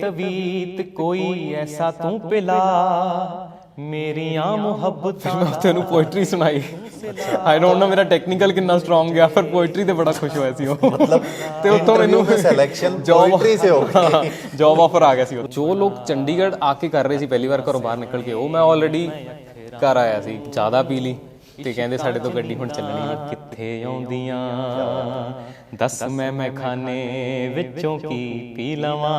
ਤਵੀਤ ਕੋਈ ਐਸਾ ਤੂੰ ਪਿਲਾ ਮੇਰੀਆਂ ਮੁਹੱਬਤਾਂ। ਮੈਂ ਤੈਨੂੰ ਪੋਇਟਰੀ ਸੁਣਾਈ। ਆਈ ਡੋਂਟ ਨੋ ਮੇਰਾ ਟੈਕਨੀਕਲ ਕਿੰਨਾ ਸਟਰੋਂਗ ਗਿਆ, ਪਰ ਪੋਇਟਰੀ ਤੇ ਬੜਾ ਖੁਸ਼ ਹੋਇਆ ਸੀ ਉਹ। मतलब ਤੇ ਉੱਥੋਂ ਮੈਨੂੰ सिलेक्शन पोएट्री से हो गई। ਜੌਬ ਆਫਰ ਆ ਗਿਆ ਸੀ। ਜੋ ਲੋਕ ਚੰਡੀਗੜ੍ਹ ਆ ਕੇ ਕਰ ਰਹੇ ਸੀ ਪਹਿਲੀ ਵਾਰ ਘਰੋਂ ਬਾਹਰ ਨਿਕਲ ਕੇ, ਉਹ ਮੈਂ ਆਲਰੇਡੀ ਘਰ ਆਇਆ ਸੀ, ਜ਼ਿਆਦਾ ਪੀ ਲਈ ਤੇ ਕਹਿੰਦੇ ਸਾਡੇ ਤੋਂ ਗੱਡੀ ਹੁਣ ਚੱਲਣੀ ਨਹੀਂ। ਕਿੱਥੇ ਆਉਂਦੀਆਂ ਦੱਸ ਮੈਂ ਖਾਨੇ ਵਿੱਚੋਂ ਕੀ ਪੀ ਲਵਾਂ,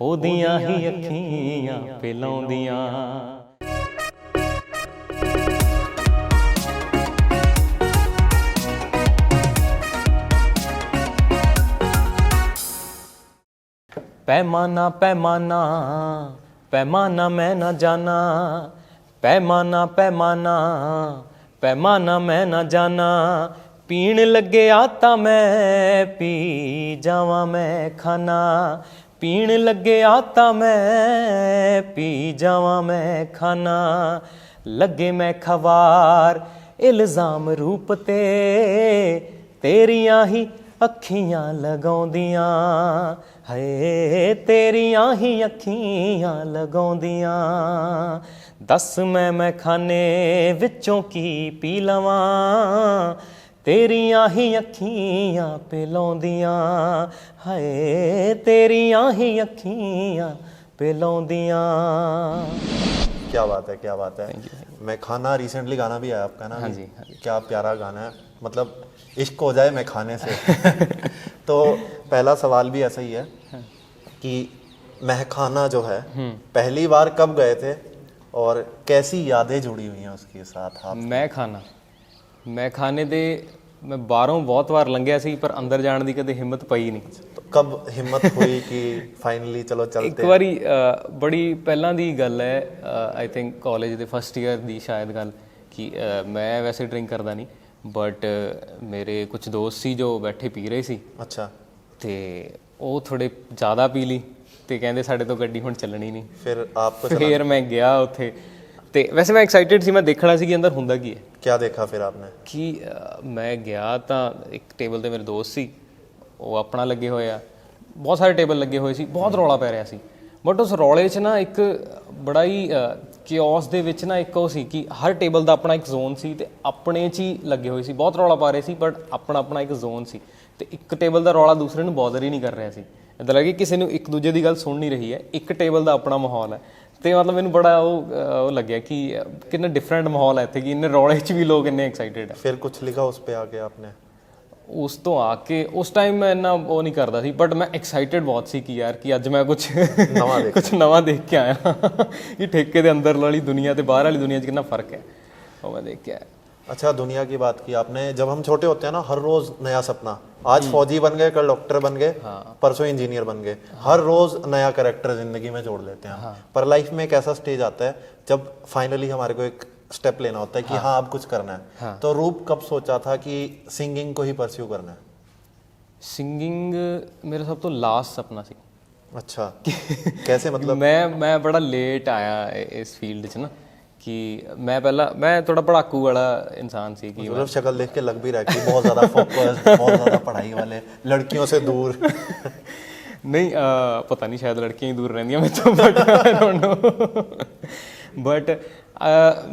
ਉਹਦੀਆਂ ਹੀ ਅੱਖੀਆਂ ਪਿਲਾਉਂਦੀਆਂ। पैमाना पैमाना पैमाना मैं न जाना, पैमाना पैमाना पैमाना मैं न जाना, पीण लगे आता मैं पी जावा मैं खाना, पीण लगे आता मैं पी जावा मैं खाना, लगे मैं खवार इल्ज़ाम रूप ते तेरियां ही ਅੱਖੀਆਂ ਲਗਾਉਂਦੀਆਂ, ਹਏ ਤੇਰੀਆਂ ਹੀ ਅੱਖੀਆਂ ਲਗਾਉਂਦੀਆਂ। ਦੱਸ ਮੈਂ ਖਾਨੇ ਵਿੱਚੋਂ ਕੀ ਪੀ ਲਵਾਂ, ਤੇਰੀਆਂ ਹੀ ਅੱਖੀਆਂ ਪਿਲਾਉਂਦੀਆਂ, ਹਏ ਤੇਰੀਆਂ ਹੀ ਅੱਖੀਆਂ ਪਿਲਾਉਂਦੀਆਂ। क्या बात है, क्या बात है। मैं खाना रिसेंटली गाना भी आया आपका ना। हाँ जी। क्या प्यारा गाना है, मतलब इश्क हो जाए मैं खाने से। तो पहला सवाल भी ऐसा ही है कि महखाना जो है पहली बार कब गए थे और कैसी यादें जुड़ी हुई हैं उसके साथ आप? मैं खाने दे मैं बाहरों बहुत वार लंघिया सी, पर अंदर जाने की कदे हिम्मत पई नहीं। तो कब हिम्मत हुई कि फाइनली चलो चलते? एक बारी बड़ी पहलां दी गल है, आई थिंक कॉलेज दे फस्ट ईयर दी शायद गल, कि मैं वैसे ड्रिंक करदा नहीं, बट मेरे कुछ दोस्त सी जो बैठे पी रहे सी। अच्छा। ते ਉਹ ਥੋੜੇ ਜ਼ਿਆਦਾ ਪੀ ਲਈ ਤੇ ਕਹਿੰਦੇ ਸਾਡੇ ਤੋਂ ਗੱਡੀ ਹੁਣ ਚੱਲਣੀ ਨਹੀਂ। ਫਿਰ ਮੈਂ ਗਿਆ ਉੱਥੇ ਤੇ ਵੈਸੇ ਮੈਂ ਐਕਸਾਈਟਿਡ ਸੀ, ਮੈਂ ਦੇਖਣਾ ਸੀ ਕਿ ਅੰਦਰ ਹੁੰਦਾ ਕੀ ਹੈ। क्या देखा फिर आपने? ਕਿ ਮੈਂ ਗਿਆ ਤਾਂ ਇੱਕ ਟੇਬਲ ਤੇ ਮੇਰੇ ਦੋਸਤ ਸੀ, ਉਹ ਆਪਣਾ ਲੱਗੇ ਹੋਏ ਆ, ਬਹੁਤ ਸਾਰੇ ਟੇਬਲ ਲੱਗੇ ਹੋਏ ਸੀ, ਬਹੁਤ ਰੌਲਾ ਪੈ ਰਿਹਾ ਸੀ। ਬਟ ਉਸ ਰੌਲੇ 'ਚ ਨਾ ਇੱਕ ਬੜਾ ਹੀ ਕਿਓਸ ਦੇ ਵਿੱਚ ਨਾ ਇੱਕ ਉਹ ਸੀ ਕਿ ਹਰ ਟੇਬਲ ਦਾ ਆਪਣਾ ਇੱਕ ਜ਼ੋਨ ਸੀ ਤੇ ਆਪਣੇ 'ਚ ਹੀ ਲੱਗੇ ਹੋਏ ਸੀ, ਬਹੁਤ ਰੌਲਾ ਪਾ ਰਹੇ ਸੀ, ਬਟ ਆਪਣਾ ਇੱਕ ਜ਼ੋਨ ਸੀ ਤੇ ਇੱਕ ਟੇਬਲ ਦਾ ਰੌਲਾ ਦੂਸਰੇ ਨੂੰ ਬੋਦਰ ਹੀ ਨਹੀਂ ਕਰ ਰਿਹਾ ਸੀ। ਇੱਦਾਂ ਲੱਗੇ ਕਿਸੇ ਨੂੰ ਇੱਕ ਦੂਜੇ ਦੀ ਗੱਲ ਸੁਣ ਨਹੀਂ ਰਹੀ ਹੈ, ਇੱਕ ਟੇਬਲ ਦਾ ਆਪਣਾ ਮਾਹੌਲ ਹੈ। ਤੇ ਮਤਲਬ ਮੈਨੂੰ ਬੜਾ ਉਹ ਲੱਗਿਆ ਕਿ ਕਿੰਨਾ ਡਿਫਰੈਂਟ ਮਾਹੌਲ ਹੈ ਇੱਥੇ, ਕਿ ਇੰਨੇ ਰੌਲੇ 'ਚ ਵੀ ਲੋਕ ਇੰਨੇ ਐਕਸਾਈਟਿਡ ਹੈ। ਫਿਰ ਕੁਝ ਲਿਖਾ ਉਸ पे आके आपने? ਉਸ ਤੋਂ ਆ ਕੇ ਉਸ ਟਾਈਮ ਮੈਂ ਇੰਨਾ ਉਹ ਨਹੀਂ ਕਰਦਾ ਸੀ, ਬਟ ਮੈਂ ਐਕਸਾਈਟਿਡ ਬਹੁਤ ਸੀ ਕਿ ਯਾਰ ਕਿ ਅੱਜ ਮੈਂ ਕੁਝ ਨਵਾਂ ਦੇਖ ਕੇ ਆਇਆ ਕਿ ਠੇਕੇ ਦੇ ਅੰਦਰ ਵਾਲੀ ਦੁਨੀਆ ਤੇ ਬਾਹਰ ਵਾਲੀ ਦੁਨੀਆ 'ਚ ਕਿੰਨਾ ਫਰਕ ਹੈ, ਉਹ ਮੈਂ ਦੇਖ ਕੇ ਆਇਆ। अच्छा, दुनिया की बात की आपने। जब हम छोटे होते हैं ना, हर रोज नया सपना, आज फौजी बन गए, कल डॉक्टर बन गए, परसों इंजीनियर बन गए, हर रोज नया कैरेक्टर जिंदगी में जोड़ लेते हैं। पर लाइफ में एक ऐसा स्टेज आता है जब फाइनली हमारे को एक स्टेप लेना होता है कि हाँ अब कुछ करना है। तो रूप कब सोचा था कि सिंगिंग को ही परस्यू करना है? सिंगिंग मेरा सब तो लास्ट सपना सी। अच्छा, कैसे मतलब? मैं बड़ा लेट आया इस फील्ड च ना, कि मैं थोड़ा पढ़ाकू वाला इंसान सी कि मतलब शक्ल देख के लग भी रहा है कि बहुत ज़्यादा फोकस, बहुत ज़्यादा पढ़ाई वाले, लड़कियों से दूर। नहीं पता नहीं, शायद लड़कियां ही दूर रहंदियां मैं तो, but I don't know. But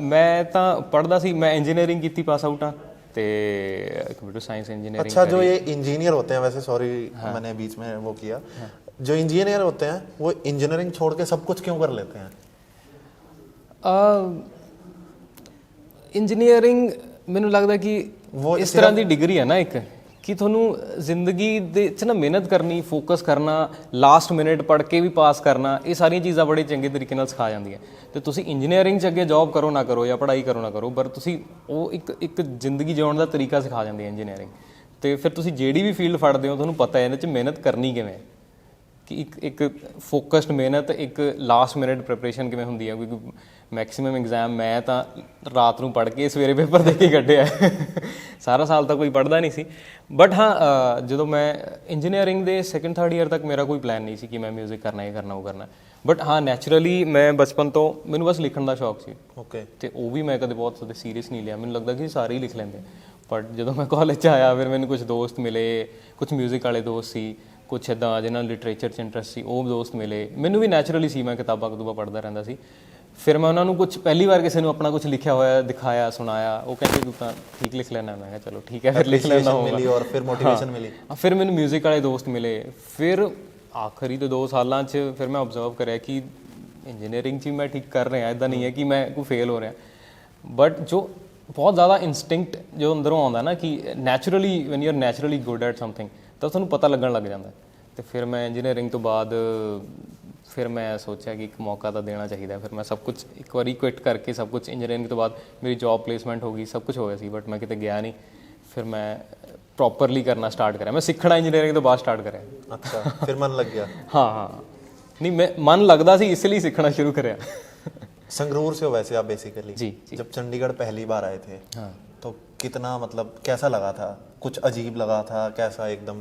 मैं तो पढ़दा सी, मैं इंजीनियरिंग की पास आउट हाँ, ते कंप्यूटर साइंस इंजीनियरिंग। अच्छा, जो ये इंजीनियर होते हैं, वैसे सॉरी मैंने बीच में वो किया, जो इंजीनियर होते हैं वो इंजीनियरिंग छोड़ के सब कुछ क्यों कर लेते हैं? ਇੰਜੀਨੀਅਰਿੰਗ ਮੈਨੂੰ ਲੱਗਦਾ ਕਿ ਉਹ ਇਸ ਤਰ੍ਹਾਂ ਦੀ ਡਿਗਰੀ ਹੈ ਨਾ ਇੱਕ, ਕਿ ਤੁਹਾਨੂੰ ਜ਼ਿੰਦਗੀ ਦੇ 'ਚ ਨਾ ਮਿਹਨਤ ਕਰਨੀ, ਫੋਕਸ ਕਰਨਾ, ਲਾਸਟ ਮਿੰਟ ਪੜ੍ਹ ਕੇ ਵੀ ਪਾਸ ਕਰਨਾ, ਇਹ ਸਾਰੀਆਂ ਚੀਜ਼ਾਂ ਬੜੇ ਚੰਗੇ ਤਰੀਕੇ ਨਾਲ ਸਿਖਾ ਜਾਂਦੀਆਂ। ਅਤੇ ਤੁਸੀਂ ਇੰਜੀਨੀਅਰਿੰਗ 'ਚ ਅੱਗੇ ਜੋਬ ਕਰੋ ਨਾ ਕਰੋ ਜਾਂ ਪੜ੍ਹਾਈ ਕਰੋ ਨਾ ਕਰੋ, ਪਰ ਤੁਸੀਂ ਉਹ ਇੱਕ ਜ਼ਿੰਦਗੀ ਜਿਉਣ ਦਾ ਤਰੀਕਾ ਸਿਖਾ ਜਾਂਦੀ ਹੈ ਇੰਜੀਨੀਅਰਿੰਗ। ਅਤੇ ਫਿਰ ਤੁਸੀਂ ਜਿਹੜੀ ਵੀ ਫੀਲਡ ਫੜਦੇ ਹੋ ਤੁਹਾਨੂੰ ਪਤਾ ਹੈ ਇਹਦੇ 'ਚ ਮਿਹਨਤ ਕਰਨੀ ਕਿਵੇਂ ਹੈ, ਕਿ ਇੱਕ ਫੋਕਸਡ ਮਿਹਨਤ, ਇੱਕ ਲਾਸਟ ਮਿੰਟ ਪ੍ਰੈਪਰੇਸ਼ਨ ਕਿਵੇਂ ਹੁੰਦੀ ਹੈ। ਕਿਉਂਕਿ ਮੈਕਸੀਮਮ ਐਗਜ਼ਾਮ ਮੈਂ ਤਾਂ ਰਾਤ ਨੂੰ ਪੜ੍ਹ ਕੇ ਸਵੇਰੇ ਪੇਪਰ ਦੇ ਕੇ ਕੱਢਿਆ, ਸਾਰਾ ਸਾਲ ਤਾਂ ਕੋਈ ਪੜ੍ਹਦਾ ਨਹੀਂ ਸੀ। ਬਟ ਹਾਂ, ਜਦੋਂ ਮੈਂ ਇੰਜੀਨੀਅਰਿੰਗ ਦੇ ਸੈਕਿੰਡ ਥਰਡ ਈਅਰ ਤੱਕ ਮੇਰਾ ਕੋਈ ਪਲਾਨ ਨਹੀਂ ਸੀ ਕਿ ਮੈਂ ਮਿਊਜ਼ਿਕ ਕਰਨਾ, ਇਹ ਕਰਨਾ, ਉਹ ਕਰਨਾ। ਬਟ ਹਾਂ, ਨੈਚੁਰਲੀ ਮੈਂ ਬਚਪਨ ਤੋਂ ਮੈਨੂੰ ਬਸ ਲਿਖਣ ਦਾ ਸ਼ੌਕ ਸੀ। ਓਕੇ। ਅਤੇ ਉਹ ਵੀ ਮੈਂ ਕਦੇ ਬਹੁਤ ਸੀਰੀਅਸ ਨਹੀਂ ਲਿਆ, ਮੈਨੂੰ ਲੱਗਦਾ ਕਿ ਸਾਰੇ ਹੀ ਲਿਖ ਲੈਂਦੇ। ਬਟ ਜਦੋਂ ਮੈਂ ਕਾਲਜ 'ਚ ਆਇਆ, ਫਿਰ ਮੈਨੂੰ ਕੁਛ ਦੋਸਤ ਮਿਲੇ, ਕੁਛ ਮਿਊਜ਼ਿਕ ਵਾਲੇ ਦੋਸਤ ਸੀ, ਕੁਛ ਇੱਦਾਂ ਜਿਹਨਾਂ ਨੂੰ ਲਿਟਰੇਚਰ 'ਚ ਇੰਟਰਸਟ ਸੀ ਉਹ ਦੋਸਤ ਮਿਲੇ। ਮੈਨੂੰ ਵੀ ਨੈਚੁਰਲੀ ਸੀ, ਮੈਂ ਕਿਤਾਬਾਂ ਕਤੂਬਾਂ ਪੜ੍ਹਦਾ ਰਹਿੰਦਾ ਸੀ। ਫਿਰ ਮੈਂ ਉਹਨਾਂ ਨੂੰ ਕੁਛ ਪਹਿਲੀ ਵਾਰ ਕਿਸੇ ਨੂੰ ਆਪਣਾ ਕੁਛ ਲਿਖਿਆ ਹੋਇਆ ਦਿਖਾਇਆ, ਸੁਣਾਇਆ, ਉਹ ਕਹਿੰਦੇ ਤੂੰ ਤਾਂ ਠੀਕ ਲਿਖ ਲੈਣਾ। ਮੈਂ ਕਿਹਾ ਚਲੋ ਠੀਕ ਹੈ, ਫਿਰ ਲਿਖ ਲੈਣਾ ਹੋਊਗਾ। और फिर मोटिवेशन मिली। ਫਿਰ ਮੈਨੂੰ ਮਿਊਜ਼ਿਕ ਵਾਲੇ ਦੋਸਤ ਮਿਲੇ। ਫਿਰ ਆਖਰੀ ਦੇ 2 ਸਾਲਾਂ 'ਚ ਫਿਰ ਮੈਂ ਓਬਜ਼ਰਵ ਕਰਿਆ ਕਿ ਇੰਜੀਨੀਅਰਿੰਗ 'ਚ ਵੀ ਮੈਂ ਠੀਕ ਕਰ ਰਿਹਾ, ਇੱਦਾਂ ਨਹੀਂ ਹੈ ਕਿ ਮੈਂ ਕੋਈ ਫੇਲ ਹੋ ਰਿਹਾ। ਬਟ ਜੋ ਬਹੁਤ ਜ਼ਿਆਦਾ ਇਨਸਟਿੰਕਟ ਜੋ ਅੰਦਰੋਂ ਆਉਂਦਾ ਨਾ ਕਿ naturally when you are naturally good at something, ਤਾਂ ਤੁਹਾਨੂੰ ਪਤਾ ਲੱਗਣ ਲੱਗ ਜਾਂਦਾ। ਅਤੇ ਫਿਰ ਮੈਂ ਇੰਜੀਨੀਅਰਿੰਗ ਤੋਂ ਬਾਅਦ ਫਿਰ ਮੈਂ ਸੋਚਿਆ ਕਿ ਇੱਕ ਮੌਕਾ ਤਾਂ ਦੇਣਾ ਚਾਹੀਦਾ। ਫਿਰ ਮੈਂ ਸਭ ਕੁਝ ਇੱਕ ਵਾਰੀ ਕੁਇਟ ਕਰਕੇ ਸਭ ਕੁਝ, ਇੰਜੀਨੀਅਰਿੰਗ ਤੋਂ ਬਾਅਦ ਮੇਰੀ ਜੌਬ ਪਲੇਸਮੈਂਟ ਹੋ ਗਈ, ਸਭ ਕੁਝ ਹੋ ਗਿਆ ਸੀ, ਬਟ ਮੈਂ ਕਿਤੇ ਗਿਆ ਨਹੀਂ। ਫਿਰ ਮੈਂ ਪ੍ਰੋਪਰਲੀ ਕਰਨਾ ਸਟਾਰਟ ਕਰਿਆ। ਮੈਂ ਸਿੱਖਣਾ ਇੰਜੀਨੀਅਰਿੰਗ ਤੋਂ ਬਾਅਦ ਸਟਾਰਟ ਕਰਿਆ। अच्छा, फिर मन लग गया। ਹਾਂ ਨਹੀਂ, ਮੈਂ ਮਨ ਲੱਗਦਾ ਸੀ, ਇਸ ਲਈ ਸਿੱਖਣਾ ਸ਼ੁਰੂ ਕਰਿਆ। संगरूर से हो वैसे आप बेसिकली? जी। जब चंडीगढ़ पहली बार आए थे, हाँ, तो कितना मतलब कैसा लगा था? कुछ अजीब लगा था? कैसा एकदम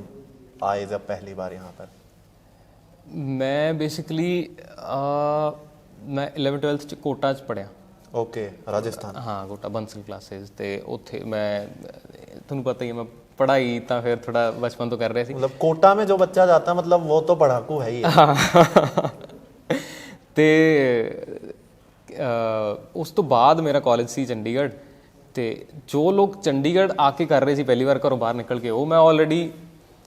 आए जब पहली बार यहाँ पर? मैं बेसिकली मैं 11th-12th 'ਚ ਕੋਟਾ 'ਚ ਪੜ੍ਹਿਆ। ओके, राजस्थान। ਹਾਂ, ਕੋਟਾ ਬੰਸਲ ਕਲਾਸਿਸ। ਤੇ ਉੱਥੇ ਮੈਂ, ਤੁਹਾਨੂੰ ਪਤਾ ਹੀ ਹੈ, ਮੈਂ ਪੜ੍ਹਾਈ ਤਾਂ ਫਿਰ ਥੋੜਾ ਬਚਪਨ ਤੋਂ ਕਰ ਰਿਹਾ ਸੀ। मतलब कोटा में जो बच्चा जाता है मतलब वो तो पढ़ाकू है ही है। ਤੇ ਉਸ ਤੋਂ ਬਾਅਦ ਮੇਰਾ ਕਾਲਜ ਸੀ ਚੰਡੀਗੜ੍ਹ। ਤੇ ਜੋ ਲੋਕ ਚੰਡੀਗੜ੍ਹ ਆ ਕੇ ਕਰ ਰਹੇ ਸੀ ਪਹਿਲੀ ਵਾਰ ਘਰੋਂ ਬਾਹਰ ਨਿਕਲ ਕੇ, ਉਹ ਮੈਂ ਆਲਰੇਡੀ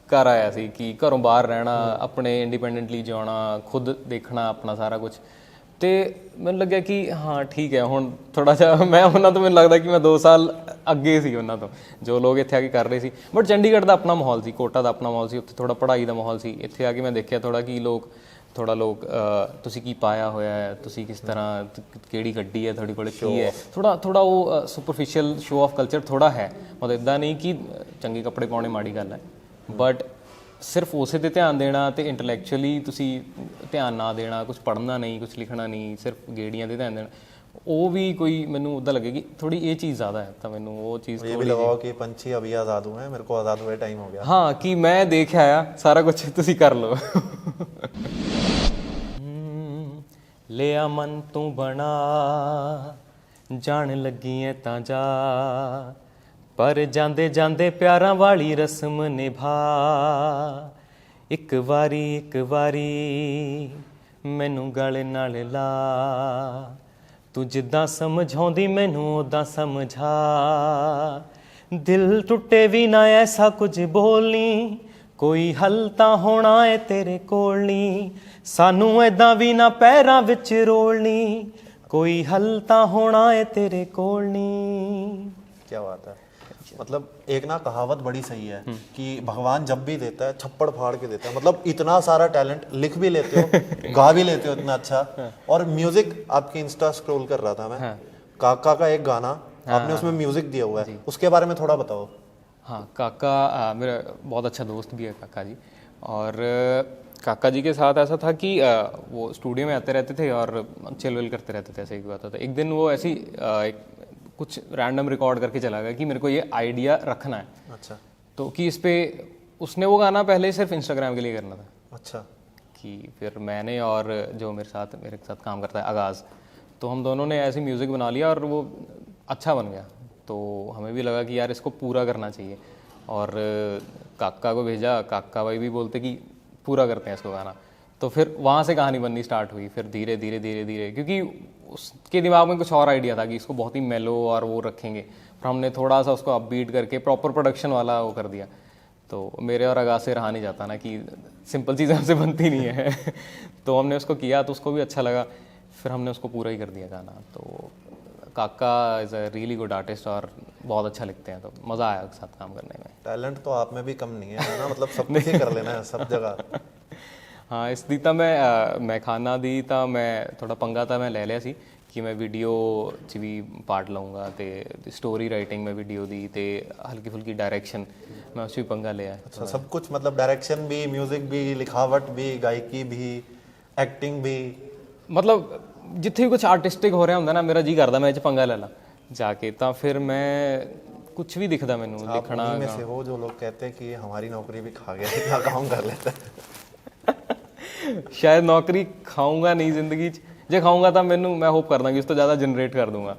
ਕਰ ਆਇਆ ਸੀ ਕਿ ਘਰੋਂ ਬਾਹਰ ਰਹਿਣਾ, ਆਪਣੇ ਇੰਡੀਪੈਂਡੈਂਟਲੀ ਜਿਉਣਾ, ਖੁਦ ਦੇਖਣਾ ਆਪਣਾ ਸਾਰਾ ਕੁਝ। ਤੇ ਮੈਨੂੰ ਲੱਗਿਆ ਕਿ ਹਾਂ ਠੀਕ ਹੈ, ਹੁਣ ਥੋੜਾ ਜਿਹਾ ਮੈਂ ਉਹਨਾਂ ਤੋਂ, ਮੈਨੂੰ ਲੱਗਦਾ ਕਿ ਮੈਂ 2 ਸਾਲ ਅੱਗੇ ਸੀ ਉਹਨਾਂ ਤੋਂ, ਜੋ ਲੋਕ ਇੱਥੇ ਆ ਕੇ ਕਰ ਰਹੇ ਸੀ। ਬਟ ਚੰਡੀਗੜ੍ਹ ਦਾ ਆਪਣਾ ਮਾਹੌਲ ਸੀ, ਕੋਟਾ ਦਾ ਆਪਣਾ ਮਾਹੌਲ ਸੀ, ਉੱਥੇ ਥੋੜਾ ਪੜ੍ਹਾਈ ਦਾ ਮਾਹੌਲ ਸੀ। ਇੱਥੇ ਆ ਕੇ ਮੈਂ ਦੇਖਿਆ ਥੋੜਾ ਕਿ ਲੋਕ ਤੁਸੀਂ ਕੀ ਪਾਇਆ ਹੋਇਆ ਹੈ, ਤੁਸੀਂ ਕਿਸ ਤਰ੍ਹਾਂ, ਕਿਹੜੀ ਗੱਡੀ ਹੈ ਤੁਹਾਡੇ ਕੋਲ, ਕੀ ਹੈ, ਥੋੜਾ ਉਹ ਸੁਪਰਫਿਸ਼ੀਅਲ ਸ਼ੋ ਆਫ ਕਲਚਰ ਥੋੜਾ ਹੈ। ਮਤਲਬ ਇੱਦਾਂ ਨਹੀਂ ਕਿ ਚੰਗੇ ਕੱਪੜੇ ਪਾਉਣੇ ਮਾੜੀ ਗੱਲ ਹੈ, ਬਟ ਸਿਰਫ ਉਸੇ 'ਤੇ ਧਿਆਨ ਦੇਣਾ ਅਤੇ ਇੰਟਲੈਕਚੁਅਲੀ ਤੁਸੀਂ ਧਿਆਨ ਨਾ ਦੇਣਾ, ਕੁਛ ਪੜ੍ਹਨਾ ਨਹੀਂ, ਕੁਛ ਲਿਖਣਾ ਨਹੀਂ, ਸਿਰਫ ਗੇੜੀਆਂ 'ਤੇ ਧਿਆਨ ਦੇਣਾ, ਉਹ ਵੀ ਕੋਈ ਮੈਨੂੰ ਉੱਦਾਂ ਲੱਗੇ ਕਿ ਥੋੜੀ ਇਹ ਚੀਜ਼ ਜ਼ਿਆਦਾ ਹੈ। ਤਾਂ ਮੈਨੂੰ ਉਹ ਚੀਜ਼ ये भी लगाओ कि पंछी अभी आज़ाद हुए हैं, मेरे को आज़ाद हुए टाइम हो गया। ਹਾਂ, ਕਿ ਮੈਂ ਦੇਖ ਆਇਆ ਸਾਰਾ ਕੁਝ, ਤੁਸੀਂ ਕਰ ਲਓ। ਲਿਆ ਮਨ ਤੂੰ ਬਣਾ, ਜਾਣ ਲੱਗੀ ਐ ਤਾਂ ਜਾ, ਪਰ ਜਾਂਦੇ ਜਾਂਦੇ ਪਿਆਰਾਂ ਵਾਲੀ ਰਸਮ ਨਿਭਾ। ਇੱਕ ਵਾਰੀ ਮੈਨੂੰ ਗਲ ਨਾਲ ਲਾ, ਤੂੰ ਜਿੱਦਾਂ ਸਮਝਾਉਂਦੀ ਮੈਨੂੰ ਉੱਦਾਂ ਸਮਝਾ। ਦਿਲ ਟੁੱਟੇ ਵੀ ਨਾ ਐਸਾ ਕੁਝ ਬੋਲਨੀ, ਕੋਈ ਹੱਲ ਤਾਂ ਹੋਣਾ ਏ ਤੇਰੇ ਕੋਲ ਨੀ, ਸਾਨੂੰ ਏਦਾਂ ਵੀ ਨਾ ਪੈਰਾਂ ਵਿੱਚ ਰੋਲਣੀ, ਕੋਈ ਹੱਲ ਤਾਂ ਹੋਣਾ ਏ ਤੇਰੇ ਕੋਲ ਨੀ। क्या बात है। मतलब एक ना कहावत बड़ी सही है कि भगवान जब भी देता है छप्पड़ फाड़ के देता है। मतलब इतना सारा टैलेंट, लिख भी लेते हो, गा भी लेते हो इतना अच्छा। और म्यूजिक, आपकी इंस्टा स्क्रॉल कर रहा था मैं, काका का एक गाना आपने उसमें म्यूजिक दिया हुआ है, उसके बारे में थोड़ा बताओ। हाँ, काका मेरा बहुत अच्छा दोस्त भी है काका जी। और काका जी के साथ ऐसा था कि वो स्टूडियो में आते रहते थे और चिल विल करते रहते थे। ऐसे ही हुआ था। एक दिन वो ऐसी कुछ रैंडम रिकॉर्ड करके चला गया कि मेरे को ये आइडिया रखना है। अच्छा। तो कि इस पे उसने वो गाना पहले सिर्फ इंस्टाग्राम के लिए करना था। अच्छा। कि फिर मैंने और जो मेरे साथ काम करता है आगाज़, तो हम दोनों ने ऐसी म्यूज़िक बना लिया और वो अच्छा बन गया। तो हमें भी लगा कि यार इसको पूरा करना चाहिए, और काका को भेजा। काका भाई भी बोलते कि पूरा करते हैं इसको गाना। तो फिर वहाँ से कहानी बननी स्टार्ट हुई। फिर धीरे धीरे क्योंकि उसके दिमाग में कुछ और आइडिया था कि इसको बहुत ही मेलो और वो रखेंगे, पर हमने थोड़ा सा उसको अपबीट करके प्रॉपर प्रोडक्शन वाला वो कर दिया। तो मेरे और आगाज़ से रहा नहीं जाता ना कि सिंपल चीज़ें हमसे बनती नहीं है। तो हमने उसको किया तो उसको भी अच्छा लगा, फिर हमने उसको पूरा ही कर दिया गाना। तो काका is a really good artist और बहुत अच्छा लिखते हैं, तो मज़ा आया उसके साथ काम करने में। टैलेंट तो आप में भी कम नहीं है ना, मतलब सब कुछ ही कर लेना है सब जगह। ਹਾਂ, ਇਸ ਦੀ ਤਾਂ ਮੈਂ ਖਾਨਾ ਦੀ ਤਾਂ ਮੈਂ ਥੋੜਾ ਪੰਗਾ ਤਾਂ ਮੈਂ ਲੈ ਲਿਆ ਸੀ ਕਿ ਮੈਂ ਵੀਡੀਓ 'ਚ ਵੀ ਪਾਰਟ ਲਊਂਗਾ, ਅਤੇ ਸਟੋਰੀ ਰਾਈਟਿੰਗ ਮੈਂ ਵੀਡੀਓ ਦੀ, ਅਤੇ ਹਲਕੀ ਫੁਲਕੀ डायरेक्शन मैं उस भी पंगा लिया है। अच्छा, सब कुछ मतलब डायरेक्शन भी, म्यूजिक भी, लिखावट भी, गायकी भी, एक्टिंग भी, मतलब जिथे भी कुछ आर्टिस्टिक हो रहा होंगे ना, मेरा जी करता मैं इस पंगा ले ला जाके। तो फिर मैं कुछ भी दिखता मैनू लिखना। में से हो जो लोग कहते हैं कि हमारी नौकरी भी खा गया, इतना काम कर लेता है। शायद नौकरी खाऊंगा नहीं जिंदगी जे खाऊंगा तो मैं होप करदा कि उस तो ज़्यादा जनरेट कर दूंगा।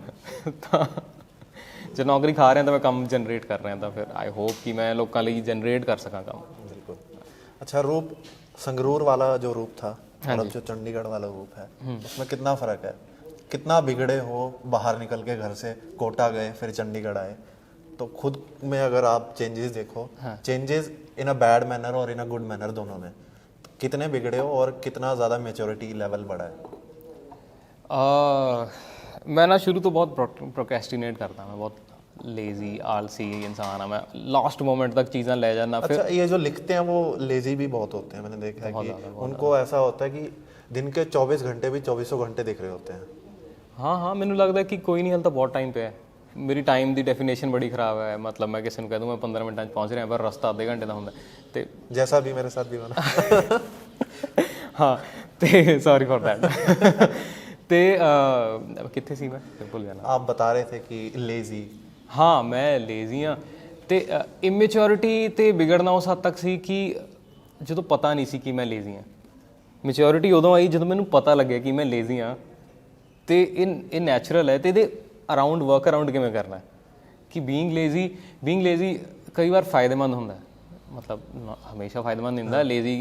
तो जो नौकरी खा रहे हैं तो मैं काम जनरेट कर रहे हैं, तो फिर आई होप कि मैं लोगों लिए जनरेट कर सका काम। बिल्कुल। अच्छा, रूप संगरूर वाला जो रूप था और अब जो चंडीगढ़ वाला रूप है, उसमें कितना फर्क है? कितना बिगड़े हो, बाहर निकल के घर से कोटा गए फिर चंडीगढ़ आए, तो खुद में अगर आप चेंजेस देखो, changes in a bad manner और इन अ गुड मैनर दोनों में, तो कितने बिगड़े हो और कितना ज़्यादा मेच्योरिटी लेवल बढ़ा है? मैं ना शुरू तो बहुत प्रोक्रेस्टिनेट करता मैं बहुत लेजी आलसी इंसान हाँ मैं लास्ट मोमेंट तक चीज़ें ले जाना। अच्छा, ये जो लिखते हैं वो लेजी भी बहुत होते हैं, मैंने देखा है कि उनको ऐसा होता है कि दिन के 24 घंटे भी 2400 घंटे दिख रहे होते हैं। हाँ ਮੈਨੂੰ ਲੱਗਦਾ ਕਿ ਕੋਈ ਨਹੀਂ, ਹਾਲੇ ਤਾਂ ਬਹੁਤ ਟਾਈਮ ਪਿਆ ਹੈ। ਮੇਰੀ ਟਾਈਮ ਦੀ ਡੈਫੀਨੇਸ਼ਨ ਬੜੀ ਖਰਾਬ ਹੈ, ਮਤਲਬ ਮੈਂ ਕਿਸੇ ਨੂੰ ਕਹਿ ਦੂੰ ਮੈਂ 15 ਮਿੰਟਾਂ 'ਚ ਪਹੁੰਚ ਰਿਹਾ, ਪਰ ਰਸਤਾ ਅੱਧੇ ਘੰਟੇ ਦਾ ਹੁੰਦਾ ਤੇ जैसा भी मेरे साथ भी बना। ਹਾਂ ਤੇ ਸੌਰੀ ਫॉर दैट ਤੇ ਕਿੱਥੇ ਸੀ ਮੈਂ ਭੁੱਲ ਗਿਆ ਨਾ। आप बता रहे थे कि लेजी। ਹਾਂ ਮੈਂ ਲੇਜ਼ੀ ਹਾਂ ਤੇ ਇਮੈਚੁਰਿਟੀ ਤੇ ਵਿਗੜਨਾ ਉਸ ਹੱਦ ਤੱਕ ਸੀ ਕਿ ਜਦੋਂ ਪਤਾ ਨਹੀਂ ਸੀ ਕਿ ਮੈਂ ਲੇਜ਼ੀ ਹਾਂ। ਮੈਚੁਰਿਟੀ ਉਦੋਂ ਆਈ ਜਦੋਂ ਮੈਨੂੰ ਪਤਾ ਲੱਗਿਆ ਕਿ ਮੈਂ ਲੇਜ਼ੀ ਹਾਂ ਤੇ ਇਹ ਨੈਚੁਰਲ ਹੈ ਤੇ ਇਹਦੇ ਅਰਾਊਂਡ ਵਰਕ ਅਰਾਊਂਡ ਕਿਵੇਂ ਕਰਨਾ ਹੈ ਕਿ ਬੀਇੰਗ ਲੇਜ਼ੀ ਕਈ ਵਾਰ ਫਾਇਦੇਮੰਦ ਹੁੰਦਾ ਹੈ, मतलब हमेशा फायदेमंद नहीं होता। लेजी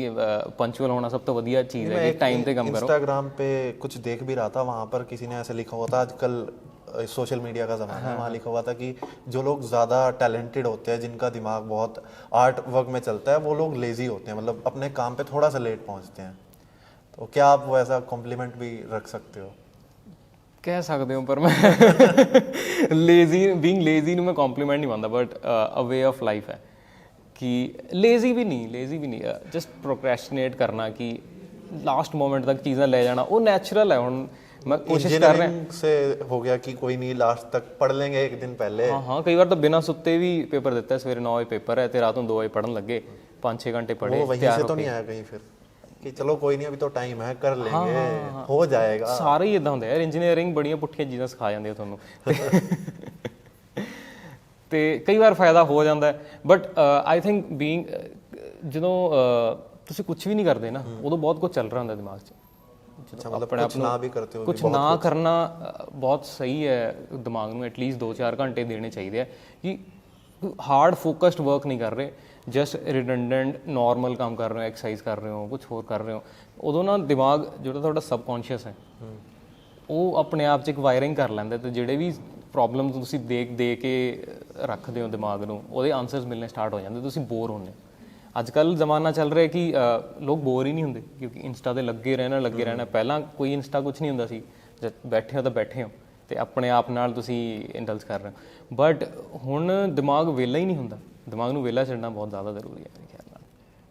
पंचुअल होना सब तो वधिया चीज़ है कि टाइम पे कम करो। इंस्टाग्राम पे कुछ देख भी रहा था, वहाँ पर किसी ने ऐसे लिखा हुआ था, आजकल सोशल मीडिया का ज़माना है, वहाँ लिखा हुआ था कि जो लोग ज़्यादा टैलेंटेड होते हैं, जिनका दिमाग बहुत आर्ट वर्क में चलता है, वो लोग लेज़ी होते हैं, मतलब अपने काम पे थोड़ा सा लेट पहुँचते हैं। तो क्या आप वो ऐसा कॉम्प्लीमेंट भी रख सकते हो? कह सकते हो, पर मैं बीइंग लेजी ਨੂੰ ਮੈਂ ਕੰਪਲੀਮੈਂਟ ਨਹੀਂ ਮੰਨਦਾ, but a way of life ਹੈ कि लेज़ी भी नहीं जस्ट प्रोक्रेस्टिनेट करना कि लास्ट मोमेंट तक चीज़ें ले जाना वो नेचुरल है। हुण मैं कोशिश कर रहा हूँ से हो गया कि कोई नहीं, लास्ट तक पढ़ लेंगे एक दिन पहले। हाँ कई बार तो बिना सुते भी पेपर देता है, सवेरे 9 बजे पेपर है तो रात को 2 बजे पढ़न लगे, 5-6 घंटे पढ़े। वहीं से तो नहीं आया कहीं फिर कि चलो कोई नहीं अभी तो टाइम है, कर लेंगे, हो जाएगा? सारे ही इदां होंदे यार, इंजीनियरिंग बड़ियां पुट्ठियां चीज़ां सिखा जांदे तुहानूं ਤੇ ਕਈ ਵਾਰ ਫਾਇਦਾ ਹੋ ਜਾਂਦਾ ਹੈ, ਬਟ ਆਈ ਥਿੰਕ ਬੀਇੰਗ ਜਦੋਂ ਤੁਸੀਂ ਕੁਝ ਵੀ ਨਹੀਂ ਕਰਦੇ ਨਾ ਉਦੋਂ ਬਹੁਤ ਕੁਝ ਚੱਲ ਰਿਹਾ ਹੁੰਦਾ ਦਿਮਾਗ 'ਚ। ਆਪਣੇ ਆਪ ਨਾ ਵੀ ਕਰਤੇ ਹੋ, ਕੁਝ ਨਾ ਕਰਨਾ ਬਹੁਤ ਸਹੀ ਹੈ ਦਿਮਾਗ ਨੂੰ, ਐਟਲੀਸਟ 2-4 ਘੰਟੇ ਦੇਣੇ ਚਾਹੀਦੇ ਆ ਕਿ ਹਾਰਡ ਫੋਕਸਡ ਵਰਕ ਨਹੀਂ ਕਰ ਰਹੇ, ਜਸਟ ਰਿਡੰਡੈਂਟ ਨੋਰਮਲ ਕੰਮ ਕਰ ਰਹੇ ਹੋ, ਐਕਸਰਸਾਈਜ਼ ਕਰ ਰਹੇ ਹੋ, ਕੁਝ ਹੋਰ ਕਰ ਰਹੇ ਹੋ। ਉਦੋਂ ਨਾ ਦਿਮਾਗ ਜਿਹੜਾ ਤੁਹਾਡਾ ਸਬਕੌਂਸ਼ੀਅਸ ਹੈ ਉਹ ਆਪਣੇ ਆਪ 'ਚ ਇੱਕ ਵਾਇਰਿੰਗ ਕਰ ਲੈਂਦਾ ਤੇ ਜਿਹੜੇ ਵੀ ਪ੍ਰੋਬਲਮ ਤੁਸੀਂ ਦੇ ਕੇ ਰੱਖਦੇ ਹੋ ਦਿਮਾਗ ਨੂੰ ਉਹਦੇ ਆਨਸਰਸ ਮਿਲਣੇ ਸਟਾਰਟ ਹੋ ਜਾਂਦੇ, ਤੁਸੀਂ ਬੋਰ ਹੁੰਦੇ। ਅੱਜ ਕੱਲ੍ਹ ਜ਼ਮਾਨਾ ਚੱਲ ਰਿਹਾ ਕਿ ਲੋਕ ਬੋਰ ਹੀ ਨਹੀਂ ਹੁੰਦੇ ਕਿਉਂਕਿ ਇੰਸਟਾ 'ਤੇ ਲੱਗੇ ਰਹਿਣਾ। ਪਹਿਲਾਂ ਕੋਈ ਇੰਸਟਾ ਕੁਛ ਨਹੀਂ ਹੁੰਦਾ ਸੀ, ਜਦ ਬੈਠੇ ਹੋ ਤਾਂ ਬੈਠੇ ਹੋ ਅਤੇ ਆਪਣੇ ਆਪ ਨਾਲ ਤੁਸੀਂ ਇੰਡਲਸ ਕਰ ਰਹੇ ਹੋ, ਬਟ ਹੁਣ ਦਿਮਾਗ ਵਿਹਲਾ ਹੀ ਨਹੀਂ ਹੁੰਦਾ। ਦਿਮਾਗ ਨੂੰ ਵਿਹਲਾ ਛੱਡਣਾ ਬਹੁਤ ਜ਼ਿਆਦਾ ਜ਼ਰੂਰੀ ਹੈ ਮੇਰੇ ਖਿਆਲ ਨਾਲ,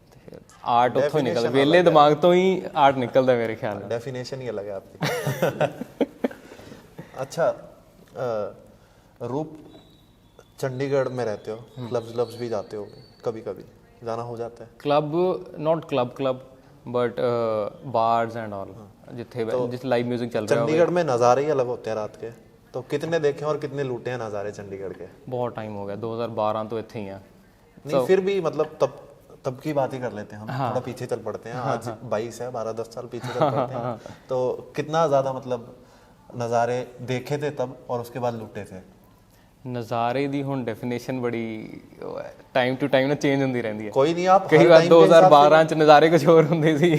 ਅਤੇ ਫਿਰ ਆਰਟ ਉੱਥੋਂ ਹੀ ਨਿਕਲਦਾ, ਵਿਹਲੇ ਦਿਮਾਗ ਤੋਂ ਹੀ ਆਰਟ ਨਿਕਲਦਾ ਮੇਰੇ ਖਿਆਲ ਨਾਲ। डेफिनेशन ही अलग है आपकी। अच्छा, रूप चंडीगढ़ में रहते हो, क्लब्स भी जाते हो, कभी कभी जाना हो जाता है? Club not club but bars and all, जिस लाइव म्यूजिक चल रहा है। चंडीगढ़ में नज़ारे ही अलग होते हैं रात के, तो कितने देखे और कितने लूटे हैं नज़ारे चंडीगढ़ के? बहुत टाइम हो गया, 2012 तो इतने ही है। नहीं फिर भी मतलब तब की बात ही कर लेते हैं हम। थोड़ा पीछे चल पड़ते हैं, आज 22 है, 12-10 साल पीछे चल पड़ते हैं, तो कितना ज़्यादा मतलब नज़ारे देखे थे तब और उसके बाद लूटे थे? नज़ारे दी हुण डेफिनेशन बड़ी टाइम टू टाइम ना चेंज होंदी रहंदी है। कोई नहीं, आप कई बार 2012 च नज़ारे कुछ और होंदे सी,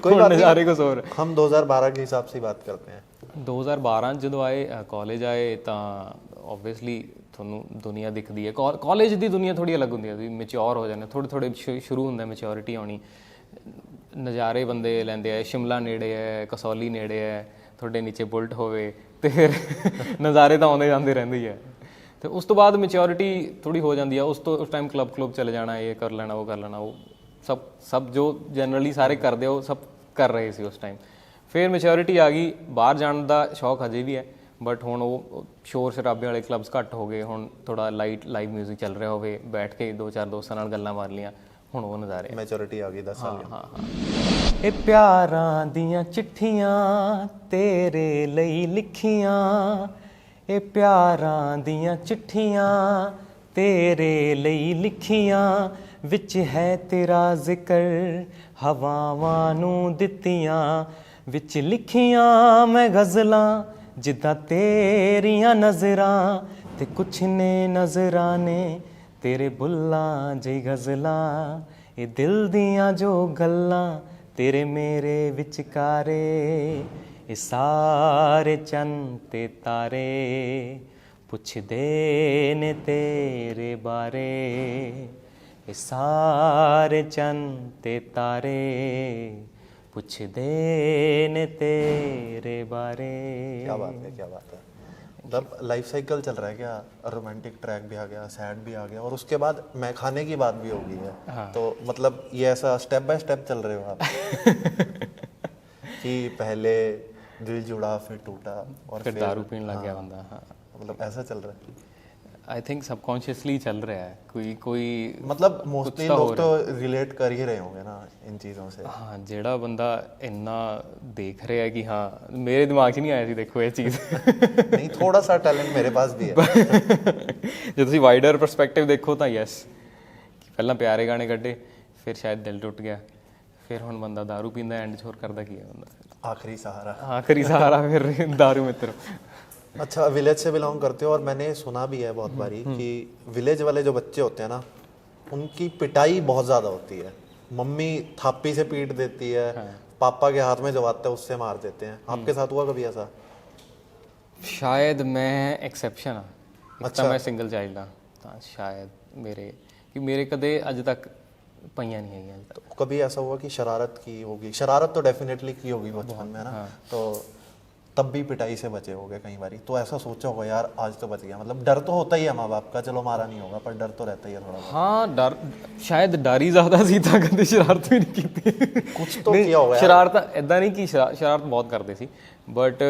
कोई नज़ारे कुछ और। हम 2012 के हिसाब से बात करते हैं। 2012 ਜਦੋਂ ਆਏ ਕਾਲਜ ਆਏ ਤਾਂ ਓਬਵੀਅਸਲੀ ਤੁਹਾਨੂੰ ਦੁਨੀਆ ਦਿਖਦੀ ਹੈ। ਕਾਲਜ ਦੀ ਦੁਨੀਆ ਥੋੜੀ ਅਲੱਗ ਹੁੰਦੀ ਹੈ, ਤੁਸੀਂ ਮੈਚਿਓਰ ਹੋ ਜਾਂਦੇ, ਥੋੜੇ ਸ਼ੁਰੂ ਹੁੰਦਾ ਮੈਚਿਓਰਿਟੀ ਆਉਣੀ, ਨਜ਼ਾਰੇ ਬੰਦੇ ਲੈਂਦੇ ਆ। ਸ਼ਿਮਲਾ ਨੇੜੇ ਹੈ, ਕਸੌਲੀ ਨੇੜੇ ਹੈ, ਤੁਹਾਡੇ ਨੀਚੇ ਬੁਲਟ ਹੋਵੇ ਤੇ ਫਿਰ ਨਜ਼ਾਰੇ ਤਾਂ ਆਉਂਦੇ ਜਾਂਦੇ ਰਹਿੰਦੇ ਹੀ ਹੈ। ਤੇ ਉਸ ਤੋਂ ਬਾਅਦ ਮੈਚਿਓਰਿਟੀ ਥੋੜੀ ਹੋ ਜਾਂਦੀ ਆ, ਉਸ ਟਾਈਮ ਕਲੱਬ ਚਲੇ ਜਾਣਾ, ਇਹ ਕਰ ਲੈਣਾ, ਉਹ ਕਰ ਲੈਣਾ, ਉਹ ਸਭ ਜੋ ਜਨਰਲੀ ਸਾਰੇ ਕਰਦੇ ਉਹ ਸਭ ਕਰ ਰਹੇ ਸੀ ਉਸ ਟਾਈਮ। ਫਿਰ ਮੈਚਿਓਰਿਟੀ ਆ ਗਈ, ਬਾਹਰ ਜਾਣ ਦਾ ਸ਼ੌਕ ਹਜੇ ਵੀ ਹੈ, ਬਟ ਹੁਣ ਉਹ ਸ਼ੋਰ ਸ਼ਰਾਬੇ ਵਾਲੇ ਕਲੱਬਸ ਘੱਟ ਹੋ ਗਏ। ਹੁਣ ਥੋੜਾ ਲਾਈਵ ਮਿਊਜ਼ਿਕ ਚੱਲ ਰਿਹਾ ਹੋਵੇ, ਬੈਠ ਕੇ 2-4 ਦੋਸਤਾਂ ਨਾਲ ਗੱਲਾਂ ਮਾਰ ਲੀਆਂ, ਹੁਣ ਉਹ ਨਜ਼ਾਰੇ। ਮੈਚਿਓਰਿਟੀ ਆ ਗਈ 10 ਸਾਲ। ਹਾਂ। ਇਹ ਪਿਆਰਾਂ ਦੀਆਂ ਚਿੱਠੀਆਂ ਤੇਰੇ ਲਈ ਲਿਖੀਆਂ, ਇਹ ਪਿਆਰਾਂ ਦੀਆਂ ਚਿੱਠੀਆਂ ਤੇਰੇ ਲਈ ਲਿਖੀਆਂ, ਵਿੱਚ ਹੈ ਤੇਰਾ ਜ਼ਿਕਰ ਹਵਾਵਾਂ ਨੂੰ ਦਿੱਤੀਆਂ, ਵਿੱਚ ਲਿਖੀਆਂ ਮੈਂ ਗਜ਼ਲਾਂ ਜਿੱਦਾਂ ਤੇਰੀਆਂ ਨਜ਼ਰਾਂ, ਤੇ ਕੁਛ ਨੇ ਨਜ਼ਰਾਂ ਨੇ ਤੇਰੇ ਬੁੱਲਾਂ ਜਿਹੀ ਗਜ਼ਲਾਂ, ਇਹ ਦਿਲ ਦੀਆਂ ਜੋ ਗੱਲਾਂ ਤੇਰੇ ਮੇਰੇ ਵਿਚਕਾਰੇ, ਇਹ ਸਾਰੇ ਚੰਨ ਤੇ ਤਾਰੇ ਪੁੱਛਦੇ ਨੇ ਤੇਰੇ ਬਾਰੇ, ਇਹ ਸਾਰੇ ਚੰਨ ਤੇ ਤਾਰੇ ਪੁੱਛਦੇ ਨੇ ਤੇਰੇ ਬਾਰੇ। क्या बात है, क्या बात है। मतलब लाइफ साइकिल चल रहा है क्या, रोमांटिक ट्रैक भी आ गया, सैड भी आ गया, और उसके बाद मैं खाने की बात भी हो गई है। हाँ। तो मतलब ये ऐसा स्टेप बाय स्टेप चल रहे हो आप कि पहले दिल जुड़ा फिर टूटा और फिर दारू पीने लग गया बंदा। हाँ, मतलब ऐसा चल रहा है। आई थिंक सबकॉन्शियसली चल रहा है, कोई मतलब मोस्टली लोग तो रिलेट कर ही रहे होंगे ना इन चीज़ों से। ਹਾਂ ਜਿਹੜਾ ਬੰਦਾ ਇੰਨਾ ਦੇਖ ਰਿਹਾ ਹੈ ਕਿ ਹਾਂ ਮੇਰੇ ਦਿਮਾਗ 'ਚ ਨਹੀਂ ਆਇਆ ਸੀ ਦੇਖੋ ਇਹ ਚੀਜ਼ नहीं, थोड़ा सा टैलेंट मेरे पास भी है। ਜੇ ਤੁਸੀਂ ਵਾਈਡਰ ਪਰਸਪੈਕਟਿਵ ਦੇਖੋ ਤਾਂ ਯੈਸ, ਪਹਿਲਾਂ ਪਿਆਰੇ ਗਾਣੇ ਕੱਢੇ, ਫਿਰ ਸ਼ਾਇਦ ਦਿਲ ਟੁੱਟ ਗਿਆ, ਫਿਰ ਹੁਣ ਬੰਦਾ दारू ਪੀਂਦਾ, ਐਂਡ 'ਚ ਹੋਰ ਕਰਦਾ ਕੀ ਹੈ ਬੰਦਾ, आखिरी सहारा। ਆਖਰੀ ਸਹਾਰਾ ਫਿਰ दारू ਮਿੱਤਰ। अच्छा, विलेज से बिलोंग करते हो, और मैंने सुना भी है बहुत बारी कि विलेज वाले जो बच्चे होते हैं ना, उनकी पिटाई बहुत ज़्यादा होती है। मम्मी थापी से पीट देती है, पापा के हाथ में जो आता है उससे मार देते हैं। आपके साथ हुआ कभी ऐसा? ਸ਼ਾਇਦ ਮੈਂ ਐਕਸੈਪਸ਼ਨ ਆ, ਅੱਛਾ। ਤਾਂ ਮੈਂ ਸਿੰਗਲ ਚਾਈਲਡ ਆ, ਤਾਂ ਸ਼ਾਇਦ ਮੇਰੇ ਕਦੇ ਅੱਜ ਤੱਕ ਪਈਆਂ ਨਹੀਂ ਹੈਗੀਆਂ। तो कभी ऐसा हुआ कि शरारत की होगी? शरारत तो डेफिनेटली की होगी बचपन में ना, तो तब भी पिटाई से बचे होगे कई बारी, तो ऐसा सोचा होगा यार आज तो बच गया। मतलब डर तो होता ही है माँ बाप का, चलो मारा नहीं होगा, पर डर तो रहता ही है थोड़ा बहुत। ਹਾਂ ਡਰ, ਸ਼ਾਇਦ ਡਰ ਹੀ ਜ਼ਿਆਦਾ ਸੀ ਤਾਂ ਕਦੇ ਸ਼ਰਾਰਤ ਵੀ ਨਹੀਂ ਕੀਤੀ। कुछ तो किया होगा यार। ਸ਼ਰਾਰਤ ਇਦਾਂ ਨਹੀਂ ਕਿ ਸ਼ਰਾਰਤ ਬਹੁਤ ਕਰਦੇ ਸੀ, ਬਟ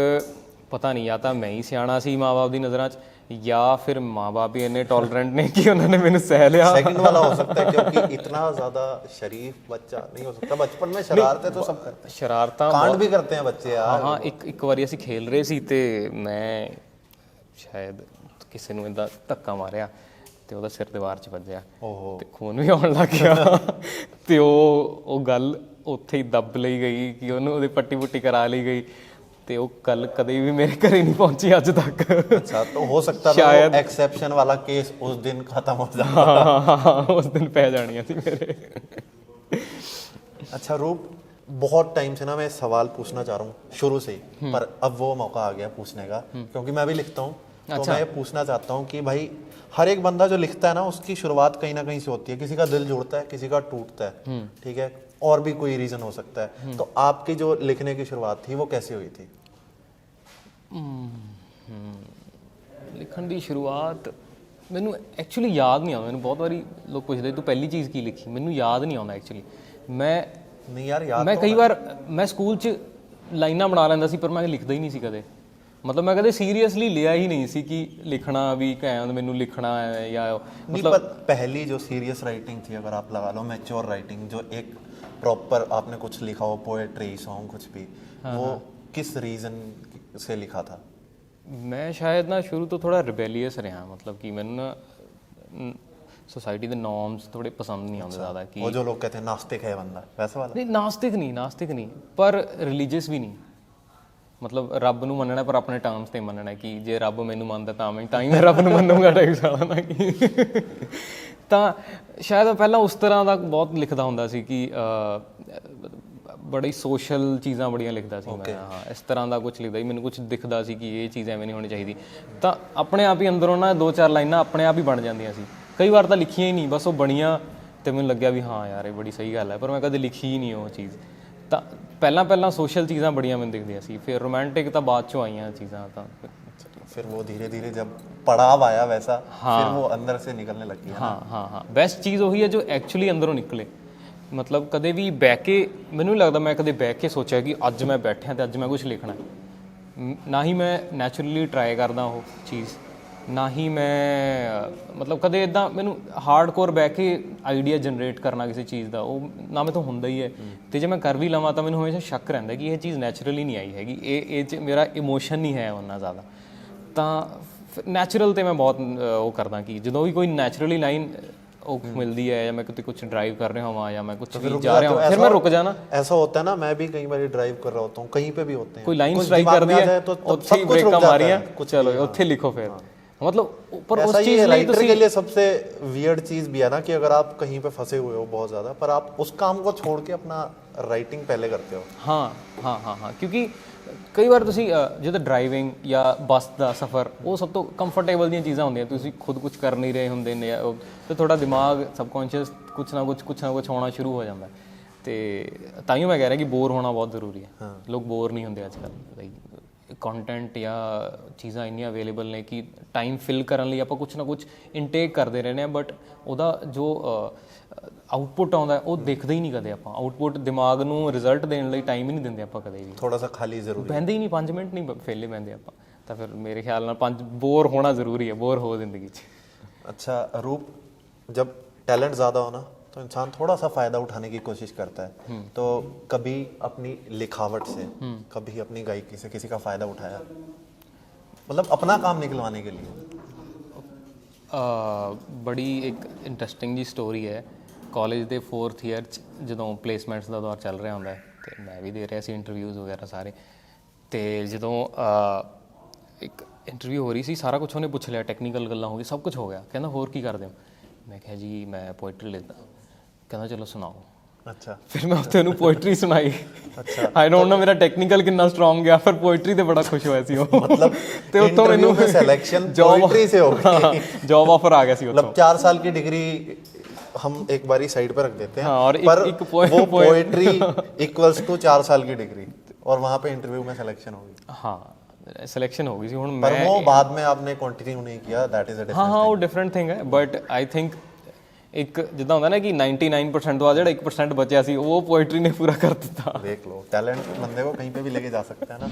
ਪਤਾ ਨਹੀਂ, ਜਾਂ ਤਾਂ ਮੈਂ ਹੀ ਸਿਆਣਾ ਸੀ ਮਾਂ-ਬਾਪ ਦੀ ਨਜ਼ਰਾਂ 'ਚ, ਜਾਂ ਫਿਰ ਮਾਂ-ਬਾਪ ਹੀ ਇੰਨੇ ਟੋਲਰੈਂਟ ਨੇ ਕਿ ਉਹਨਾਂ ਨੇ ਮੈਨੂੰ ਸਹਿ ਲਿਆ। सेकंड वाला हो सकता है, क्योंकि इतना ज्यादा शरीफ बच्चा नहीं हो सकता। बचपन में शरारतें तो सब करते हैं, ਸ਼ਰਾਰਤਾਂ कांड भी करते हैं बच्चे यार। ਹਾਂ ਇੱਕ ਵਾਰੀ ਅਸੀਂ ਖੇਲ ਰਹੇ ਸੀ ਤੇ ਮੈਂ ਸ਼ਾਇਦ ਕਿਸੇ ਨੂੰ ਇਦਾਂ ਧੱਕਾ ਮਾਰਿਆ ਤੇ ਉਹਦਾ ਸਿਰ ਦੀਵਾਰ 'ਚ ਵੱਜਿਆ ਤੇ ਖੂਨ ਵੀ ਆਉਣ ਲੱਗ ਗਿਆ ਤੇ ਉਹ ਗੱਲ ਉੱਥੇ ਹੀ ਦੱਬ ਲਈ ਗਈ ਕਿ ਉਹਨੂੰ ਉਹਦੀ ਪੱਟੀ ਪੁੱਟੀ ਕਰਾ ਲਈ ਗਈ ਤੇ ਉਹ ਗੱਲ ਕਦੇ ਵੀ ਮੇਰੇ ਘਰੇ ਨਹੀਂ ਪਹੁੰਚੀ ਅੱਜ ਤੱਕ। अच्छा, तो हो सकता था वो एक्सेप्शन वाला केस उस दिन खत्म हो जाता। ਹਾਂ ਉਸ ਦਿਨ ਪੈ ਜਾਣੀਆਂ ਸੀ ਮੇਰੇ। अच्छा रूप, बहुत टाइम से ना मैं सवाल पूछना चाह रहा हूँ शुरू से ही, पर अब वो मौका आ गया पूछने का, क्योंकि मैं भी लिखता हूँ। तो मैं ये पूछना चाहता हूँ कि भाई हर एक बंदा जो लिखता है ना, उसकी शुरुआत कहीं ना कहीं से होती है। किसी का दिल जुड़ता है, किसी का टूटता है, ठीक है, और भी कोई रीज़न हो सकता है। तो आपकी जो लिखने की शुरुआत थी वो कैसे हुई थी? ਲਿਖਣ ਦੀ ਸ਼ੁਰੂਆਤ ਮੈਨੂੰ ਐਕਚੁਅਲੀ ਯਾਦ ਨਹੀਂ ਆਉਂਦਾ। ਮੈਨੂੰ ਬਹੁਤ ਵਾਰੀ ਲੋਕ ਪੁੱਛਦੇ ਤੂੰ ਪਹਿਲੀ ਚੀਜ਼ ਕੀ ਲਿਖੀ, ਮੈਨੂੰ ਯਾਦ ਨਹੀਂ ਆਉਂਦਾ ਐਕਚੁਅਲੀ। नहीं यार, याद ਮੈਂ ਕਈ ਵਾਰ ਮੈਂ ਸਕੂਲ 'ਚ ਲਾਈਨਾਂ ਬਣਾ ਲੈਂਦਾ ਸੀ, ਪਰ ਮੈਂ ਲਿਖਦਾ ਹੀ ਨਹੀਂ ਸੀ ਕਦੇ। ਮਤਲਬ ਮੈਂ ਕਦੇ ਸੀਰੀਅਸਲੀ ਲਿਆ ਹੀ ਨਹੀਂ ਸੀ ਕਿ ਲਿਖਣਾ ਵੀ ਕਹਿੰਦਾ ਮੈਨੂੰ लिखना है या मतलब पहली जो सीरियस राइटिंग थी, अगर आप लगा लो मैच्योर राइटिंग, जो एक प्रॉपर आपने कुछ लिखा हो, पोएट्री, सॉन्ग, कुछ भी, वो किस रीज़न से लिखा था? ਮੈਂ ਸ਼ਾਇਦ ਨਾ ਸ਼ੁਰੂ ਤੋਂ ਥੋੜਾ ਰਿਬੈਲੀਅਸ ਰਿਹਾ। ਮਤਲਬ ਕਿ ਮੈਨੂੰ ਨਾ सोसाइटी ਦੇ ਨੋਰਮਸ ਥੋੜੇ ਪਸੰਦ ਨਹੀਂ ਆਉਂਦੇ ਜ਼ਿਆਦਾ ਕਿ वो जो लोग कहते हैं नास्तिक है बंदा, वैसा वाला? ਨਹੀਂ ਨਾਸਤਿਕ ਨਹੀਂ ਪਰ ਰਿਲੀਜੀਅਸ ਵੀ ਨਹੀਂ। ਮਤਲਬ ਰੱਬ ਨੂੰ ਮੰਨਣਾ ਪਰ ਆਪਣੇ ਟਰਮਸ ਤੇ ਮੰਨਣਾ ਕਿ ਜੇ ਰੱਬ ਮੈਨੂੰ ਮੰਨਦਾ ਤਾਂ ਹੀ ਮੈਂ ਰੱਬ ਨੂੰ ਮੰਨੂਗਾ ਟਾਈਪ ਸਾਲਾ ਨਾ ਕਿ ਤਾਂ ਸ਼ਾਇਦ ਪਹਿਲਾਂ ਉਸ ਤਰ੍ਹਾਂ ਦਾ ਬਹੁਤ ਲਿਖਦਾ ਹੁੰਦਾ ਸੀ ਕਿ ਬੜੀ ਸੋਸ਼ਲ ਚੀਜ਼ਾਂ ਬੜੀਆਂ ਲਿਖਦਾ ਸੀ ਮੈਂ। ਹਾਂ ਇਸ ਤਰ੍ਹਾਂ ਦਾ ਕੁਝ ਲਿਖਦਾ ਸੀ, ਮੈਨੂੰ ਕੁਝ ਦਿਖਦਾ ਸੀ ਕਿ ਇਹ ਚੀਜ਼ ਐਵੇਂ ਨਹੀਂ ਹੋਣੀ ਚਾਹੀਦੀ, ਤਾਂ ਆਪਣੇ ਆਪ ਹੀ ਅੰਦਰੋਂ ਨਾ 2-4 ਲਾਈਨਾਂ ਆਪਣੇ ਆਪ ਹੀ ਬਣ ਜਾਂਦੀਆਂ ਸੀ। ਕਈ ਵਾਰ ਤਾਂ ਲਿਖੀਆਂ ਹੀ ਨਹੀਂ, ਬਸ ਉਹ ਬਣੀਆਂ ਤੇ ਮੈਨੂੰ ਲੱਗਿਆ ਵੀ ਹਾਂ ਯਾਰ ਇਹ ਬੜੀ ਸਹੀ ਗੱਲ ਹੈ, ਪਰ ਮੈਂ ਕਦੇ ਲਿਖੀ ਹੀ ਨਹੀਂ ਉਹ ਚੀਜ਼। ਤਾਂ ਪਹਿਲਾਂ ਸੋਸ਼ਲ ਚੀਜ਼ਾਂ ਬੜੀਆਂ ਮੈਨੂੰ ਦਿਖਦੀਆਂ ਸੀ, ਫਿਰ ਰੋਮਾਂਟਿਕ ਤਾਂ ਬਾਅਦ ਚੋਂ ਆਈਆਂ ਚੀਜ਼ਾਂ। ਤਾਂ फिर वो धीरे धीरे जब पड़ाव आया वैसा, फिर वो अंदर से निकलने लगी है। ਹਾਂ ਬੈਸਟ ਚੀਜ਼ ਉਹੀ ਹੈ ਜੋ ਐਕਚੁਅਲੀ ਅੰਦਰੋਂ ਨਿਕਲੇ। ਮਤਲਬ ਕਦੇ ਵੀ ਬਹਿ ਕੇ ਮੈਨੂੰ ਨਹੀਂ ਲੱਗਦਾ ਮੈਂ ਕਦੇ ਬਹਿ ਕੇ ਸੋਚਿਆ ਕਿ ਅੱਜ ਮੈਂ ਬੈਠਿਆ ਤੇ ਅੱਜ ਮੈਂ ਕੁਝ ਲਿਖਣਾ। ਨਾ ਹੀ ਮੈਂ ਨੈਚੁਰਲੀ ਟਰਾਈ ਕਰਦਾ ਉਹ ਚੀਜ਼, ਨਾ ਹੀ ਮੈਂ ਮਤਲਬ ਕਦੇ ਇੱਦਾਂ ਮੈਨੂੰ ਹਾਰਡਕੋਰ ਬਹਿ ਕੇ ਆਈਡੀਆ ਜਨਰੇਟ ਕਰਨਾ ਕਿਸੇ ਚੀਜ਼ ਦਾ, ਉਹ ਨਾ ਮੇਰੇ ਤੋਂ ਹੁੰਦਾ ਹੀ ਹੈ। ਤੇ ਜੇ ਮੈਂ ਕਰ ਵੀ ਲਵਾਂ ਤਾਂ ਮੈਨੂੰ ਹਮੇਸ਼ਾ ਸ਼ੱਕ ਰਹਿੰਦਾ ਕਿ ਇਹ ਚੀਜ਼ ਨੈਚੁਰਲੀ ਨਹੀਂ ਆਈ ਹੈਗੀ, ਇਹ 'ਚ ਮੇਰਾ ਇਮੋਸ਼ਨ ਨਹੀਂ ਹੈ ਉਹਨਾਂ ਜ਼ਿਆਦਾ। ਤਾਂ ਨੈਚੁਰਲ ਤੇ ਮੈਂ ਬਹੁਤ ਉਹ ਕਰਦਾ ਕਿ ਜਦੋਂ ਵੀ ਕੋਈ ਨੈਚੁਰਲੀ ਲਾਈਨ ਉਹ ਮਿਲਦੀ ਹੈ ਜਾਂ ਮੈਂ ਕਿਤੇ ਕੁਝ ਡਰਾइव कर रहा हूँ या मैं कुछ भी जा रहा हूँ फिर मैं रुक जाना। ऐसा होता है ना, मैं भी कई बार ड्राइव कर रहा होता हूँ, कहीं पे भी होते हैं, कोई लाइन स्ट्राइक कर दी है, ਉੱਥੇ ਬ੍ਰੇਕਾਂ ਮਾਰੀਆਂ, ਚਲੋ ਉੱਥੇ ਲਿਖੋ। ਫਿਰ मतलब पर ऐसा उस ये चीज़ ਲਈ राइटर के ਤੁਸੀਂ लिए सबसे वियर्ड चीज भी है ना कि अगर आप कहीं पे फंसे हुए हो बहुत ज्यादा, पर आप उस काम को छोड़ के अपना राइटिंग पहले करते हो। ਹਾਂ ਕਿਉਂਕਿ ਕਈ ਵਾਰ ਤੁਸੀਂ ਜਦੋਂ ਡਰਾਈਵਿੰਗ ਜਾਂ ਬੱਸ ਦਾ ਸਫ਼ਰ, ਉਹ ਸਭ ਤੋਂ ਕੰਫਰਟੇਬਲ ਦੀਆਂ ਚੀਜ਼ਾਂ ਹੁੰਦੀਆਂ, ਤੁਸੀਂ ਖੁਦ ਕੁਝ ਕਰ ਨਹੀਂ ਰਹੇ ਹੁੰਦੇ ਨੇ ਤੇ ਤੁਹਾਡਾ ਦਿਮਾਗ ਸਬਕੌਂਸ਼ੀਅਸ ਕੁਛ ਨਾ ਕੁਛ ਹੋਣਾ ਸ਼ੁਰੂ ਹੋ ਜਾਂਦਾ। ਤੇ ਤਾਂ ਹੀ ਮੈਂ ਕਹਿ ਰਿਹਾ ਕਿ ਬੋਰ ਹੋਣਾ ਬਹੁਤ ਜ਼ਰੂਰੀ ਹੈ। ਲੋਕ ਬੋਰ ਨਹੀਂ ਹੁੰਦੇ ਅੱਜ ਕੱਲ੍ਹ, ਕੰਟੈਂਟ ਜਾਂ ਚੀਜ਼ਾਂ ਇੰਨੀਆਂ ਅਵੇਲੇਬਲ ਨੇ ਕਿ ਟਾਈਮ ਫਿਲ ਕਰਨ ਲਈ ਆਪਾਂ ਕੁਛ ਨਾ ਕੁਛ ਇਨਟੇਕ ਕਰਦੇ ਰਹਿੰਦੇ ਹਾਂ, ਬਟ ਉਹਦਾ ਜੋ ਆਊਟਪੁੱਟ ਆਉਂਦਾ ਉਹ ਦੇਖਦੇ ਹੀ ਨਹੀਂ ਕਦੇ ਆਪਾਂ। ਆਊਟਪੁੱਟ ਦਿਮਾਗ ਨੂੰ ਰਿਜ਼ਲਟ ਦੇਣ ਲਈ ਟਾਈਮ ਹੀ ਨਹੀਂ ਦਿੰਦੇ ਆਪਾਂ ਕਦੇ ਵੀ, थोड़ा सा खाली जरूरी ਬਹਿੰਦੇ ਹੀ ਨਹੀਂ 5 ਮਿੰਟ ਨਹੀਂ ਫੇਲੇ ਬਹਿੰਦੇ ਆਪਾਂ। ਤਾਂ ਫਿਰ ਮੇਰੇ ਖਿਆਲ ਨਾਲ ਬੋਰ ਹੋਣਾ ਜ਼ਰੂਰੀ ਹੈ, ਬੋਰ ਹੋ ਜ਼ਿੰਦਗੀ 'ਚ। अच्छा रूप, जब टैलेंट ज़्यादा हो ना तो इंसान थोड़ा सा फ़ायदा उठाने की कोशिश करता है। तो कभी अपनी लिखावट से, कभी अपनी गायकी से किसी का फ़ायदा उठाया, मतलब अपना काम निकलवाने के लिए? ਬੜੀ ਇੱਕ ਇੰਟਰਸਟਿੰਗ ਜੀ ਸਟੋਰੀ ਹੈ। ਕਾਲਜ ਦੇ 4th ਈਅਰ 'ਚ ਜਦੋਂ ਪਲੇਸਮੈਂਟਸ ਦਾ ਦੌਰ ਚੱਲ ਰਿਹਾ ਹੁੰਦਾ ਤੇ ਮੈਂ ਵੀ ਦੇ ਰਿਹਾ ਸੀ ਇੰਟਰਵਿਊਜ਼ ਵਗੈਰਾ ਸਾਰੇ। ਤੇ ਜਦੋਂ ਇੱਕ ਇੰਟਰਵਿਊ ਹੋ ਰਹੀ ਸੀ, ਸਾਰਾ ਕੁਝ ਉਹਨੇ ਪੁੱਛ ਲਿਆ, ਟੈਕਨੀਕਲ ਗੱਲਾਂ ਹੋ ਗਈ, ਸਭ ਕੁਝ ਹੋ ਗਿਆ। ਕਹਿੰਦਾ ਹੋਰ ਕੀ ਕਰਦੇ ਹੋ? ਮੈਂ ਕਿਹਾ ਜੀ ਮੈਂ ਪੋਇਟਰੀ ਲਿਖਦਾ। ਕਹਿੰਦਾ ਚਲੋ ਸੁਣਾਓ। अच्छा, ਫਿਰ ਮੈਂ ਉੱਥੇ ਉਹਨੂੰ ਪੋਇਟਰੀ ਸੁਣਾਈ। ਅੱਛਾ, ਆਈ ਡੋਂਟ ਨੋ ਮੇਰਾ ਟੈਕਨੀਕਲ ਕਿੰਨਾ ਸਟਰੋਂਗ ਗਿਆ, ਪਰ ਪੋਇਟਰੀ ਤੇ ਬੜਾ ਖੁਸ਼ ਹੋਇਆ ਸੀ ਉਹ। मतलब ਤੇ ਉੱਥੋਂ इंटरव्यू ਮੈਨੂੰ में सिलेक्शन पोएट्री से हो गई। ਜੌਬ ਆਫਰ ਆ ਗਿਆ ਸੀ ਉੱਥੋਂ। मतलब 4 साल की डिग्री हम एक बारी साइड पर रख देते हैं। हाँ, और पर एक वो पोएट्री इक्वल्स टू 4 साल की डिग्री, और वहाँ पे इंटरव्यू में सिलेक्शन होगी। ਹਾਂ ਸਿਲੈਕਸ਼ਨ ਹੋ ਗਈ ਸੀ। ਹੁਣ पर ਮੈਂ वो बाद में आपने कंटिन्यू नहीं किया, दैट इज अ ਹਾਂ ਉਹ ਡਿਫਰੈਂਟ ਥਿੰਗ ਹੈ। ਬਟ ਆਈ ਥਿੰਕ ਇੱਕ ਜਿੱਦਾਂ ਹੁੰਦਾ ਨਾ ਕਿ 99% ਤੋਂ ਆ ਜਿਹੜਾ 1% ਬਚਿਆ ਸੀ ਉਹ ਪੋਇਟਰੀ ਨੇ ਪੂਰਾ ਕਰ ਦਿੱਤਾ। देख लो, टैलेंट बंदे को कहीं पे भी लेके जा सकता है ना।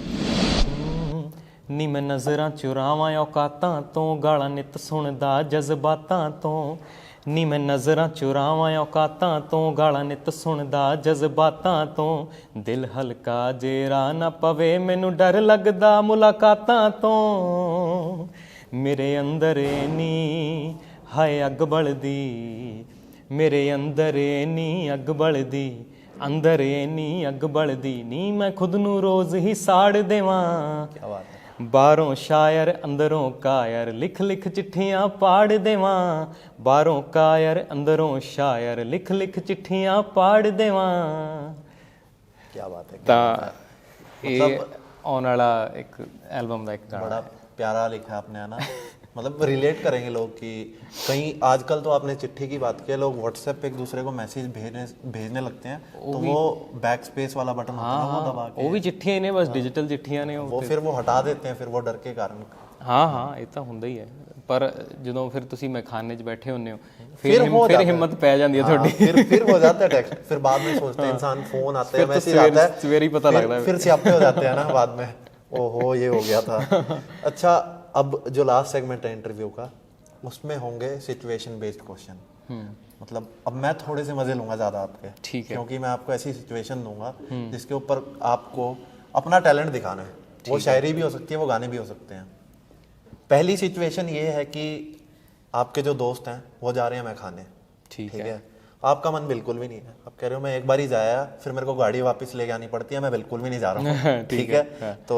ਨੀ ਮੈਂ ਨਜ਼ਰਾਂ ਚੁਰਾਵਾਂ ਔਕਾਤਾਂ ਤੋਂ, ਗਾਲਾਂ ਨਿੱਤ ਸੁਣਦਾ ਜਜ਼ਬਾਤਾਂ ਤੋਂ। ਨੀ ਮੈਂ ਨਜ਼ਰਾਂ ਚੁਰਾਵਾਂ ਔਕਾਤਾਂ ਤੋਂ, ਗਾਲਾਂ ਨਿੱਤ ਸੁਣਦਾ ਜਜ਼ਬਾਤਾਂ ਤੋਂ। ਦਿਲ ਹਲਕਾ ਜੇਰਾ ਨਾ ਪਵੇ, ਮੈਨੂੰ ਡਰ ਲੱਗਦਾ ਮੁਲਾਕਾਤਾਂ ਤੋਂ। ਮੇਰੇ ਅੰਦਰ ਨੀ ਹਾਏ ਅੱਗ ਬਲਦੀ, ਮੇਰੇ ਅੰਦਰ ਨੀ ਅੱਗ ਬਲਦੀ, ਅੰਦਰ ਨੀ ਅੱਗ ਬਲਦੀ। ਨੀ ਮੈਂ ਖੁਦ ਨੂੰ ਰੋਜ਼ ਹੀ ਸਾੜ ਦੇਵਾਂ। क्या बात है। ਬਾਹਰੋਂ ਸ਼ਾਇਰ ਅੰਦਰੋਂ ਕਾਇਰ, ਲਿਖ ਲਿਖ ਚਿੱਠੀਆਂ ਪਾੜ ਦੇਵਾਂ। ਬਾਹਰੋਂ ਕਾਇਰ ਅੰਦਰੋਂ ਸ਼ਾਇਰ, ਲਿਖ ਲਿਖ ਚਿੱਠੀਆਂ ਪਾੜ ਦੇਵਾਂ। क्या बात है। ਤਾਂ ਇਹ ਆਉਣ ਵਾਲਾ ਇੱਕ ਐਲਬਮ ਦਾ ਇੱਕ ਗਾਣਾ बड़ा प्यारा लिखा है आपने, है ना। मतलब रिलेट करेंगे लोग कि कहीं आजकल तो आपने चिट्ठी की बात की, लोग व्हाट्सएप पे एक दूसरे को मैसेज भेजने लगते हैं, तो वो बैक स्पेस वाला बटन होता है ना, वो दबा के ਉਹ ਵੀ ਚਿੱਠੀਆਂ ਹੀ ਨੇ, ਬਸ ਡਿਜੀਟਲ ਚਿੱਠੀਆਂ ਨੇ ਉਹ। वो फिर वो हटा देते हैं, फिर वो डर के कारण। ਹਾਂ ਇਹ ਤਾਂ ਹੁੰਦਾ ਹੀ ਹੈ। ਪਰ ਜਦੋਂ ਫਿਰ ਤੁਸੀਂ ਮੈਖਾਨੇ 'ਚ ਬੈਠੇ ਹੁੰਦੇ ਹੋ, फिर हो ਫਿਰ जाता है। ਹਿੰਮਤ ਪੈ ਜਾਂਦੀ ਹੈ हाँ, ਤੁਹਾਡੀ। फिर हो जाता है टेक्स्ट, फिर बाद में सोचते हैं इंसान, फोन आते हैं, मैसेज आता है, सवेरे ही पता लगता है। फिर स्यापे हो जाते हैं ना बाद में, ओहो ये हो गया था। अच्छा, अब जो लास्ट सेगमेंट है इंटरव्यू का, उसमें होंगे सिचुएशन बेस्ड क्वेश्चन। मतलब अब मैं थोड़े से मजे लूंगा ज्यादा आपके, ठीक है। क्योंकि मैं आपको ऐसी सिचुएशन दूंगा जिसके ऊपर आपको अपना टैलेंट दिखाना है। वो शायरी भी हो सकती है, वो गाने भी हो सकते हैं। पहली सिचुएशन ये है कि आपके जो दोस्त हैं वो जा रहे हैं मैखाने, ठीक है। आपका मन बिल्कुल भी नहीं है, आप कह रहे हो मैं एक बार ही जाया, फिर मेरे को गाड़ी वापस लेके आनी पड़ती है, मैं बिल्कुल भी नहीं जा रहा हूँ। ठीक है। तो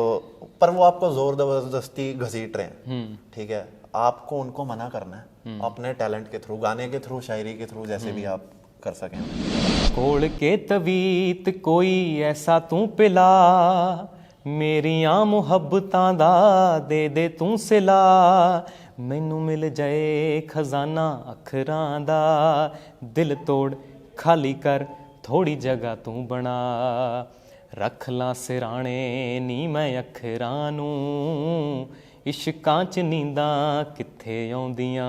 पर वो आपको जोर जबरदस्ती घसीट रहे हैं, ठीक है। आपको उनको मना करना है अपने टैलेंट के थ्रू, गाने के थ्रू, शायरी के थ्रू, जैसे भी आप कर सकें। ਕੋਲ ਕੇ ਤਵੀਤ ਕੋਈ ਐਸਾ ਤੂੰ ਪਿਲਾ, ਮੇਰੀਆਂ ਮੁਹੱਬਤਾਂ ਦਾ ਦੇ ਦੇ ਤੂੰ ਸਿਲਾ। ਮੈਨੂੰ ਮਿਲ ਜਾਏ ਖਜ਼ਾਨਾ ਅੱਖਰਾਂ ਦਾ, ਦਿਲ ਤੋੜ ਖਾਲੀ ਕਰ ਥੋੜੀ ਜਗ੍ਹਾ ਤੂੰ ਬਣਾ। ਰੱਖ ਲਾਂ ਸਿਰਾਣੇ ਨੀ ਮੈਂ ਅੱਖਰਾਂ ਨੂੰ, ਇਸ਼ਕਾਂ 'ਚ ਨੀਂਦਾਂ ਕਿੱਥੇ ਆਉਂਦੀਆਂ।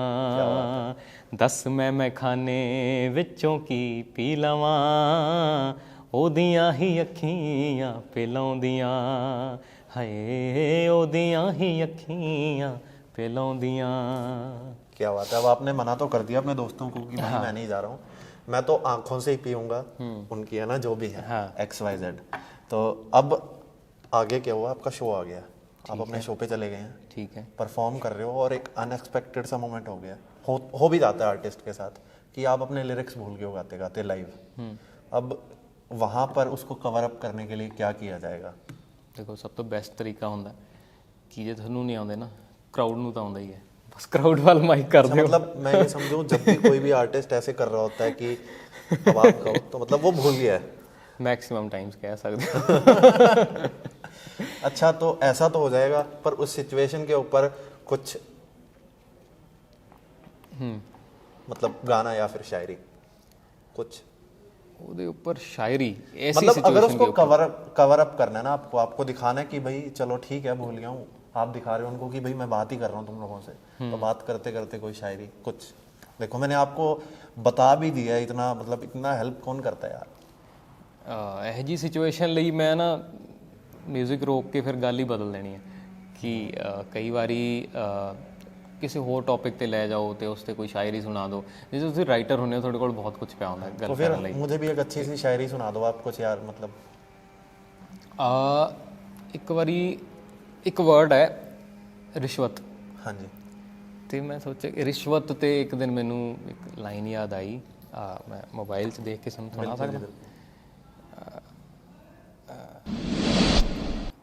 ਦੱਸ ਮੈਂ ਮੈਖਾਨੇ ਵਿੱਚੋਂ ਕੀ ਪੀ ਲਵਾਂ, ਉਹਦੀਆਂ ਹੀ ਅੱਖੀਆਂ ਪਿਲਾਉਂਦੀਆਂ। ਹਾਏ ਉਹਦੀਆਂ ਹੀ ਅੱਖੀਆਂ ਪਿਲਾਉਂਦੀਆਂ। क्या बात है। अब आपने मना तो कर दिया अपने दोस्तों को कि भाई मैं नहीं जा रहा हूँ, मैं तो आंखों से ही पीऊंगा उनकी, है ना, जो भी है XYZ। तो अब आगे क्या हुआ, आपका शो आ गया, आप अपने शो पे चले गए हैं, ठीक है। परफॉर्म कर रहे हो, और एक अनएक्सपेक्टेड सा मोमेंट हो गया, हो भी जाता है आर्टिस्ट के साथ, कि आप अपने लिरिक्स भूल गए हो गाते गाते लाइव। अब वहाँ पर उसको कवर अप करने के लिए क्या किया जाएगा? ਦੇਖੋ ਸਭ ਤੋਂ ਬੈਸਟ ਤਰੀਕਾ ਹੁੰਦਾ ਕਿ ਜੇ ਤੁਹਾਨੂੰ ਨਹੀਂ ਆਉਂਦੇ ਨਾ, ਕਰਾਊਡ ਨੂੰ ਤਾਂ ਆਉਂਦਾ ਹੀ ਹੈ। बस क्राउड वाला माइक कर अच्छा, दो। मतलब मैं ये समझूं जब भी कोई भी आर्टिस्ट ऐसे कर रहा होता है कि अब आप कहो तो मतलब वो भूल गया है। मैक्सिमम टाइम्स कह सकते हो। अच्छा, तो ऐसा तो हो जाएगा, पर उस सिचुएशन के ऊपर कुछ मतलब गाना या फिर शायरी कुछ, ਉਹਦੇ ਉੱਪਰ शायरी ऐसी मतलब अगर सिचुएशन के उसको ऊपर कवर अप करना है ना, आपको दिखाना है कि भाई चलो ठीक है भूल गया हूँ, आप दिखा रहे हो उनको कि भाई मैं बात ही कर रहा हूँ तुम लोगों से, तो बात करते करते कोई शायरी कुछ। देखो मैंने आपको बता भी दिया है, इतना मतलब इतना हेल्प कौन करता है यार। ਇਹੋ ਜਿਹੀ ਸਿਚੁਏਸ਼ਨ ਲਈ ਮੈਂ ਨਾ ਮਿਊਜ਼ਿਕ ਰੋਕ ਕੇ ਫਿਰ ਗੱਲ ਹੀ ਬਦਲ ਦੇਣੀ ਹੈ ਕਿ ਕਈ ਵਾਰੀ ਕਿਸੇ ਹੋਰ ਟੌਪਿਕ ਤੇ ਲੈ ਜਾਓ ਤੇ ਉਸ ਤੇ ਕੋਈ ਸ਼ਾਇਰੀ ਸੁਣਾ ਦਿਓ। ਜੇ ਤੁਸੀਂ ਰਾਈਟਰ ਹੁੰਦੇ ਹੋ ਤੁਹਾਡੇ ਕੋਲ ਬਹੁਤ ਕੁਝ ਪਿਆ ਹੁੰਦਾ तो ਗੱਲ फिर ਕਰਨ ਲਈ। मुझे भी एक अच्छी सी शायरी सुना दो आप कुछ यार, मतलब ਇੱਕ ਵਾਰੀ ਇੱਕ ਵਰਡ ਹੈ ਰਿਸ਼ਵਤ, हाँ जी। ਤੇ ਮੈਂ ਸੋਚਿਆ ਰਿਸ਼ਵਤ ਤੇ ਇੱਕ ਦਿਨ ਮੈਨੂੰ ਇੱਕ ਲਾਈਨ ਯਾਦ ਆਈ, ਮੈਂ ਮੋਬਾਈਲ 'ਚ ਦੇਖ ਕੇ ਸੁਣਾ ਸਕਦਾ।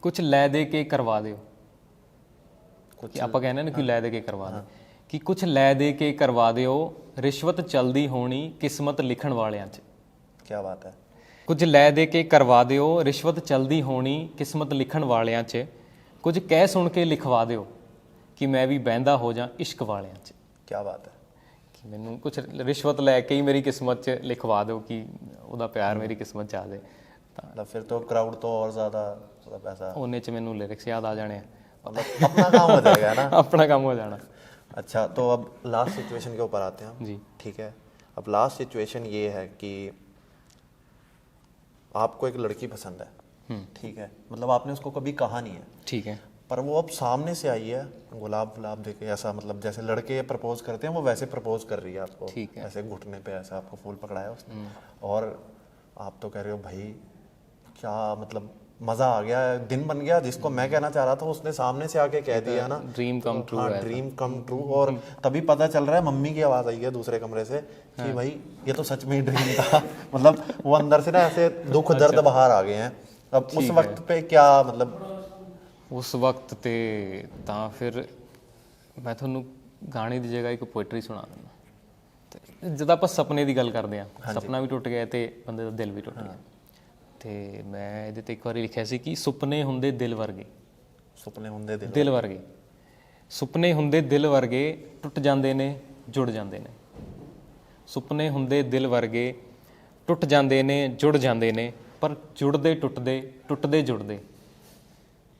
ਕੁਛ ਲੈ ਦੇ ਕੇ ਕਰਵਾ ਦਿਓ, ਕਿ ਆਪਾਂ ਕਹਿੰਦੇ ਨਾ ਕਿ ਲੈ ਦੇ ਕੇ ਕਰਵਾ ਦਿਓ, ਕਿ ਕੁਛ ਲੈ ਦੇ ਕੇ ਕਰਵਾ ਦਿਓ, ਰਿਸ਼ਵਤ ਚਲਦੀ ਹੋਣੀ ਕਿਸਮਤ ਲਿਖਣ ਵਾਲਿਆਂ 'ਚ। क्या बात है। ਕੁਝ ਲੈ ਦੇ ਕੇ ਕਰਵਾ ਦਿਓ, ਰਿਸ਼ਵਤ ਚਲਦੀ ਹੋਣੀ ਕਿਸਮਤ ਲਿਖਣ ਵਾਲਿਆਂ 'ਚ। ਕੁਝ ਕਹਿ ਸੁਣ ਕੇ ਲਿਖਵਾ ਦਿਓ ਕਿ ਮੈਂ ਵੀ ਬਹਿੰਦਾ ਹੋ ਜਾ ਇਸ਼ਕ ਵਾਲਿਆਂ 'ਚ। क्या बात है। ਕਿ ਮੈਨੂੰ ਕੁਝ ਰਿਸ਼ਵਤ ਲੈ ਕੇ ਹੀ ਮੇਰੀ ਕਿਸਮਤ 'ਚ ਲਿਖਵਾ ਦਿਓ ਕਿ ਉਹਦਾ ਪਿਆਰ ਮੇਰੀ ਕਿਸਮਤ 'ਚ ਆ ਜਾਏ, ਤਾਂ मतलब फिर तो क्राउड तो और ज्यादा मतलब ऐसा ਉਹਨੇ 'ਚ ਮੈਨੂੰ ਲਿਰਿਕਸ ਯਾਦ ਆ ਜਾਣੇ ਆ, मतलब अपना काम हो जाएगा ना। ਆਪਣਾ ਕੰਮ ਹੋ ਜਾਣਾ। अच्छा, तो अब लास्ट सिचुएशन के ऊपर आते हैं हम। जी ठीक है, अब लास्ट सिचुएशन ये है कि आपको एक लड़की पसंद है, ठीक है, मतलब आपने उसको कभी कहा नहीं है, ठीक है, पर वो अब सामने से आई है, गुलाब गुलाब देके ऐसा, मतलब जैसे लड़के प्रपोज करते हैं वो वैसे प्रपोज कर रही है आपको, ठीक है। ऐसे घुटने पे ऐसा आपको फूल पकड़ाया उसने, और आप तो कह रहे हो भाई क्या मतलब मजा आ गया, दिन बन गया, जिसको मैं कहना चाह रहा था उसने सामने से आके कह दिया ना, ड्रीम कम ट्रू हाँ, है। Dream come true. और तभी पता चल रहा है, मम्मी की आवाज आई है दूसरे कमरे से कि भाई ये तो सच में ही ड्रीम था। मतलब वो अंदर से ना ऐसे दुख दर्द बाहर आ गए हैं। अब उस वक्त पे क्या मतलब ਉਸ ਵਕਤ ਤੇ ਤਾਂ ਫਿਰ ਮੈਂ ਤੁਹਾਨੂੰ ਗਾਣੇ ਦੀ ਜਗ੍ਹਾ ਇੱਕ ਪੋਇਟਰੀ ਸੁਣਾ ਦਿੰਦਾ। ਤੇ ਜਦੋਂ ਆਪਾਂ ਸੁਪਨੇ ਦੀ ਗੱਲ ਕਰਦੇ ਆ, ਸੁਪਨਾ ਵੀ ਟੁੱਟ ਗਿਆ ਤੇ ਬੰਦੇ ਦਾ ਦਿਲ ਵੀ ਟੁੱਟ ਗਿਆ, ਤੇ ਮੈਂ ਇਹਦੇ ਤੇ ਇੱਕ ਵਾਰੀ ਲਿਖਿਆ ਸੀ ਕਿ ਸੁਪਨੇ ਹੁੰਦੇ ਦਿਲ ਵਰਗੇ, ਸੁਪਨੇ ਹੁੰਦੇ ਦਿਲ ਵਰਗੇ, ਸੁਪਨੇ ਹੁੰਦੇ ਦਿਲ ਵਰਗੇ, ਟੁੱਟ ਜਾਂਦੇ ਨੇ ਜੁੜ ਜਾਂਦੇ ਨੇ। ਸੁਪਨੇ ਹੁੰਦੇ ਦਿਲ ਵਰਗੇ, ਟੁੱਟ ਜਾਂਦੇ ਨੇ ਜੁੜ ਜਾਂਦੇ ਨੇ, ਪਰ ਜੁੜਦੇ ਟੁੱਟਦੇ ਟੁੱਟਦੇ ਜੁੜਦੇ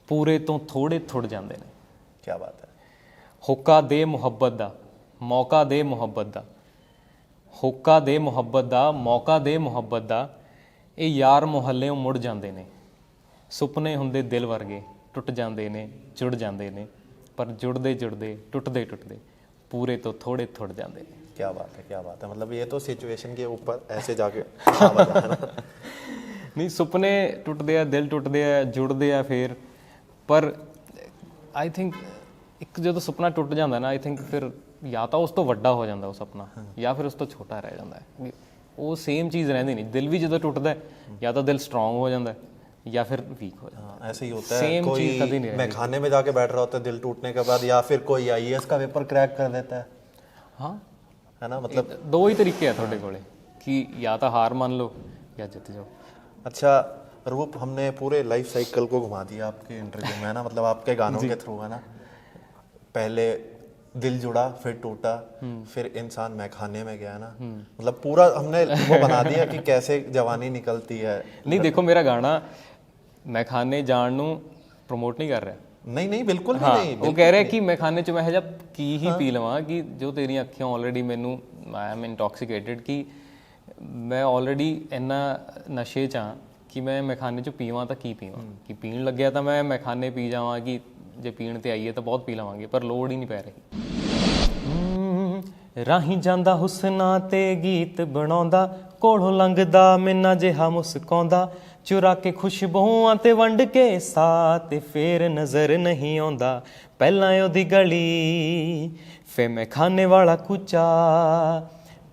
ਪੂਰੇ ਤੋਂ ਥੋੜੇ ਥੁੜ ਜਾਂਦੇ ਨੇ। ਕੀ ਬਾਤ ਹੈ। ਹੋਕਾ ਦੇ ਮੁਹੱਬਤ ਦਾ, ਮੌਕਾ ਦੇ ਮੁਹੱਬਤ ਦਾ, ਹੋਕਾ ਦੇ ਮੁਹੱਬਤ ਦਾ, ਮੌਕਾ ਦੇ ਮੁਹੱਬਤ ਦਾ, ਇਹ ਯਾਰ ਮੁਹੱਲਿਓਂ ਮੁੜ ਜਾਂਦੇ ਨੇ। ਸੁਪਨੇ ਹੁੰਦੇ ਦਿਲ ਵਰਗੇ, ਟੁੱਟ ਜਾਂਦੇ ਨੇ ਜੁੜ ਜਾਂਦੇ ਨੇ, ਪਰ ਜੁੜਦੇ ਜੁੜਦੇ ਟੁੱਟਦੇ ਟੁੱਟਦੇ ਪੂਰੇ ਤੋਂ ਥੋੜੇ ਥੁੜ ਜਾਂਦੇ ਨੇ। क्या बात है, क्या बात है। मतलब ये तो सिचुएशन के ऊपर ऐसे जाके ਨਹੀਂ, ਸੁਪਨੇ ਟੁੱਟਦੇ ਆ, ਦਿਲ ਟੁੱਟਦੇ ਆ, ਜੁੜਦੇ ਆ ਫਿਰ, ਪਰ ਆਈ ਥਿੰਕ ਇੱਕ ਜਦੋਂ ਸੁਪਨਾ ਟੁੱਟ ਜਾਂਦਾ ਨਾ, ਆਈ ਥਿੰਕ ਫਿਰ ਜਾਂ ਤਾਂ ਉਸ ਤੋਂ ਵੱਡਾ ਹੋ ਜਾਂਦਾ ਉਹ ਸੁਪਨਾ, ਜਾਂ ਫਿਰ ਉਸ ਤੋਂ ਛੋਟਾ ਰਹਿ ਜਾਂਦਾ ਹੈ। ਉਹ ਸੇਮ ਚੀਜ਼ ਰਹਿੰਦੀ ਨਹੀਂ। ਦਿਲ ਵੀ ਜਦੋਂ ਟੁੱਟਦਾ ਜਾਂ ਤਾਂ ਦਿਲ ਸਟਰੋਂਗ ਹੋ ਜਾਂਦਾ या फिर वीक हो जाता है। ऐसे ही होता है। सेम कोई चीज कभी नहीं मैं खाने में जाके बैठ रहा होता है दिल टूटने के बाद, या फिर कोई आईएएस का पेपर क्रैक कर देता है। हाँ, है ना, मतलब दो ही तरीके हैं थोड़े कोले कि या तो हार मान लो या जीत जाओ। अच्छा रूप, हमने पूरे लाइफ साइकिल को घुमा दिया आपके इंटरव्यू में, है ना, मतलब आपके गानों के थ्रू, है ना। पहले दिल जुड़ा, फिर टूटा, फिर इंसान मैं खाने में गया, है ना, मतलब पूरा हमने वो बना दिया कि कैसे जवानी निकलती है। नहीं देखो, मेरा गाना मैं खाने जान नू प्रमोट नहीं कर रहा। नहीं नहीं, बिल्कुल भी हाँ, नहीं। वो कह रहे कि मैं खाने च मैं जब की ही पी लवां कि जो तेरियां अखियां ऑलरेडी मैनू, आई एम इंटॉक्सीकेटेड, कि मैं ऑलरेडी इन्ना नशे च हाँ कि मैं खाने च पीवां तो की पीवां, कि पीण लग्या तो मैं खाने पी जावां, कि जे पीण ते आईए तो बहुत पी लवांगे, पर लोड़ ही नहीं पै रही। राही जांदा हुस्ना ते गीत बनाउंदा, कोलों लंघदा मिन्ना जिहा मुस्काउंदा, चुरा के खुशबूआं ते वंड के साथ फिर नज़र नहीं आउंदा। पहलां ओदी गली फिर मैं खाने वाला कूचा,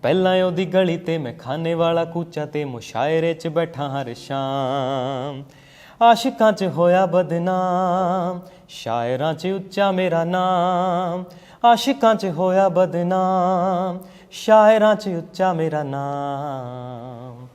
पहलां ओदी गली ते मैं खाने वाला कूचा, ते मुशायरे च बैठा हर शाम, आशिकां च होया बदनाम, शायरां च उच्चा मेरा नाम, ਆਸ਼ਿਕਾਂ 'ਚ ਹੋਇਆ ਬਦਨਾਮ, ਸ਼ਾਇਰਾਂ 'ਚ ਉੱਚਾ ਮੇਰਾ ਨਾਮ।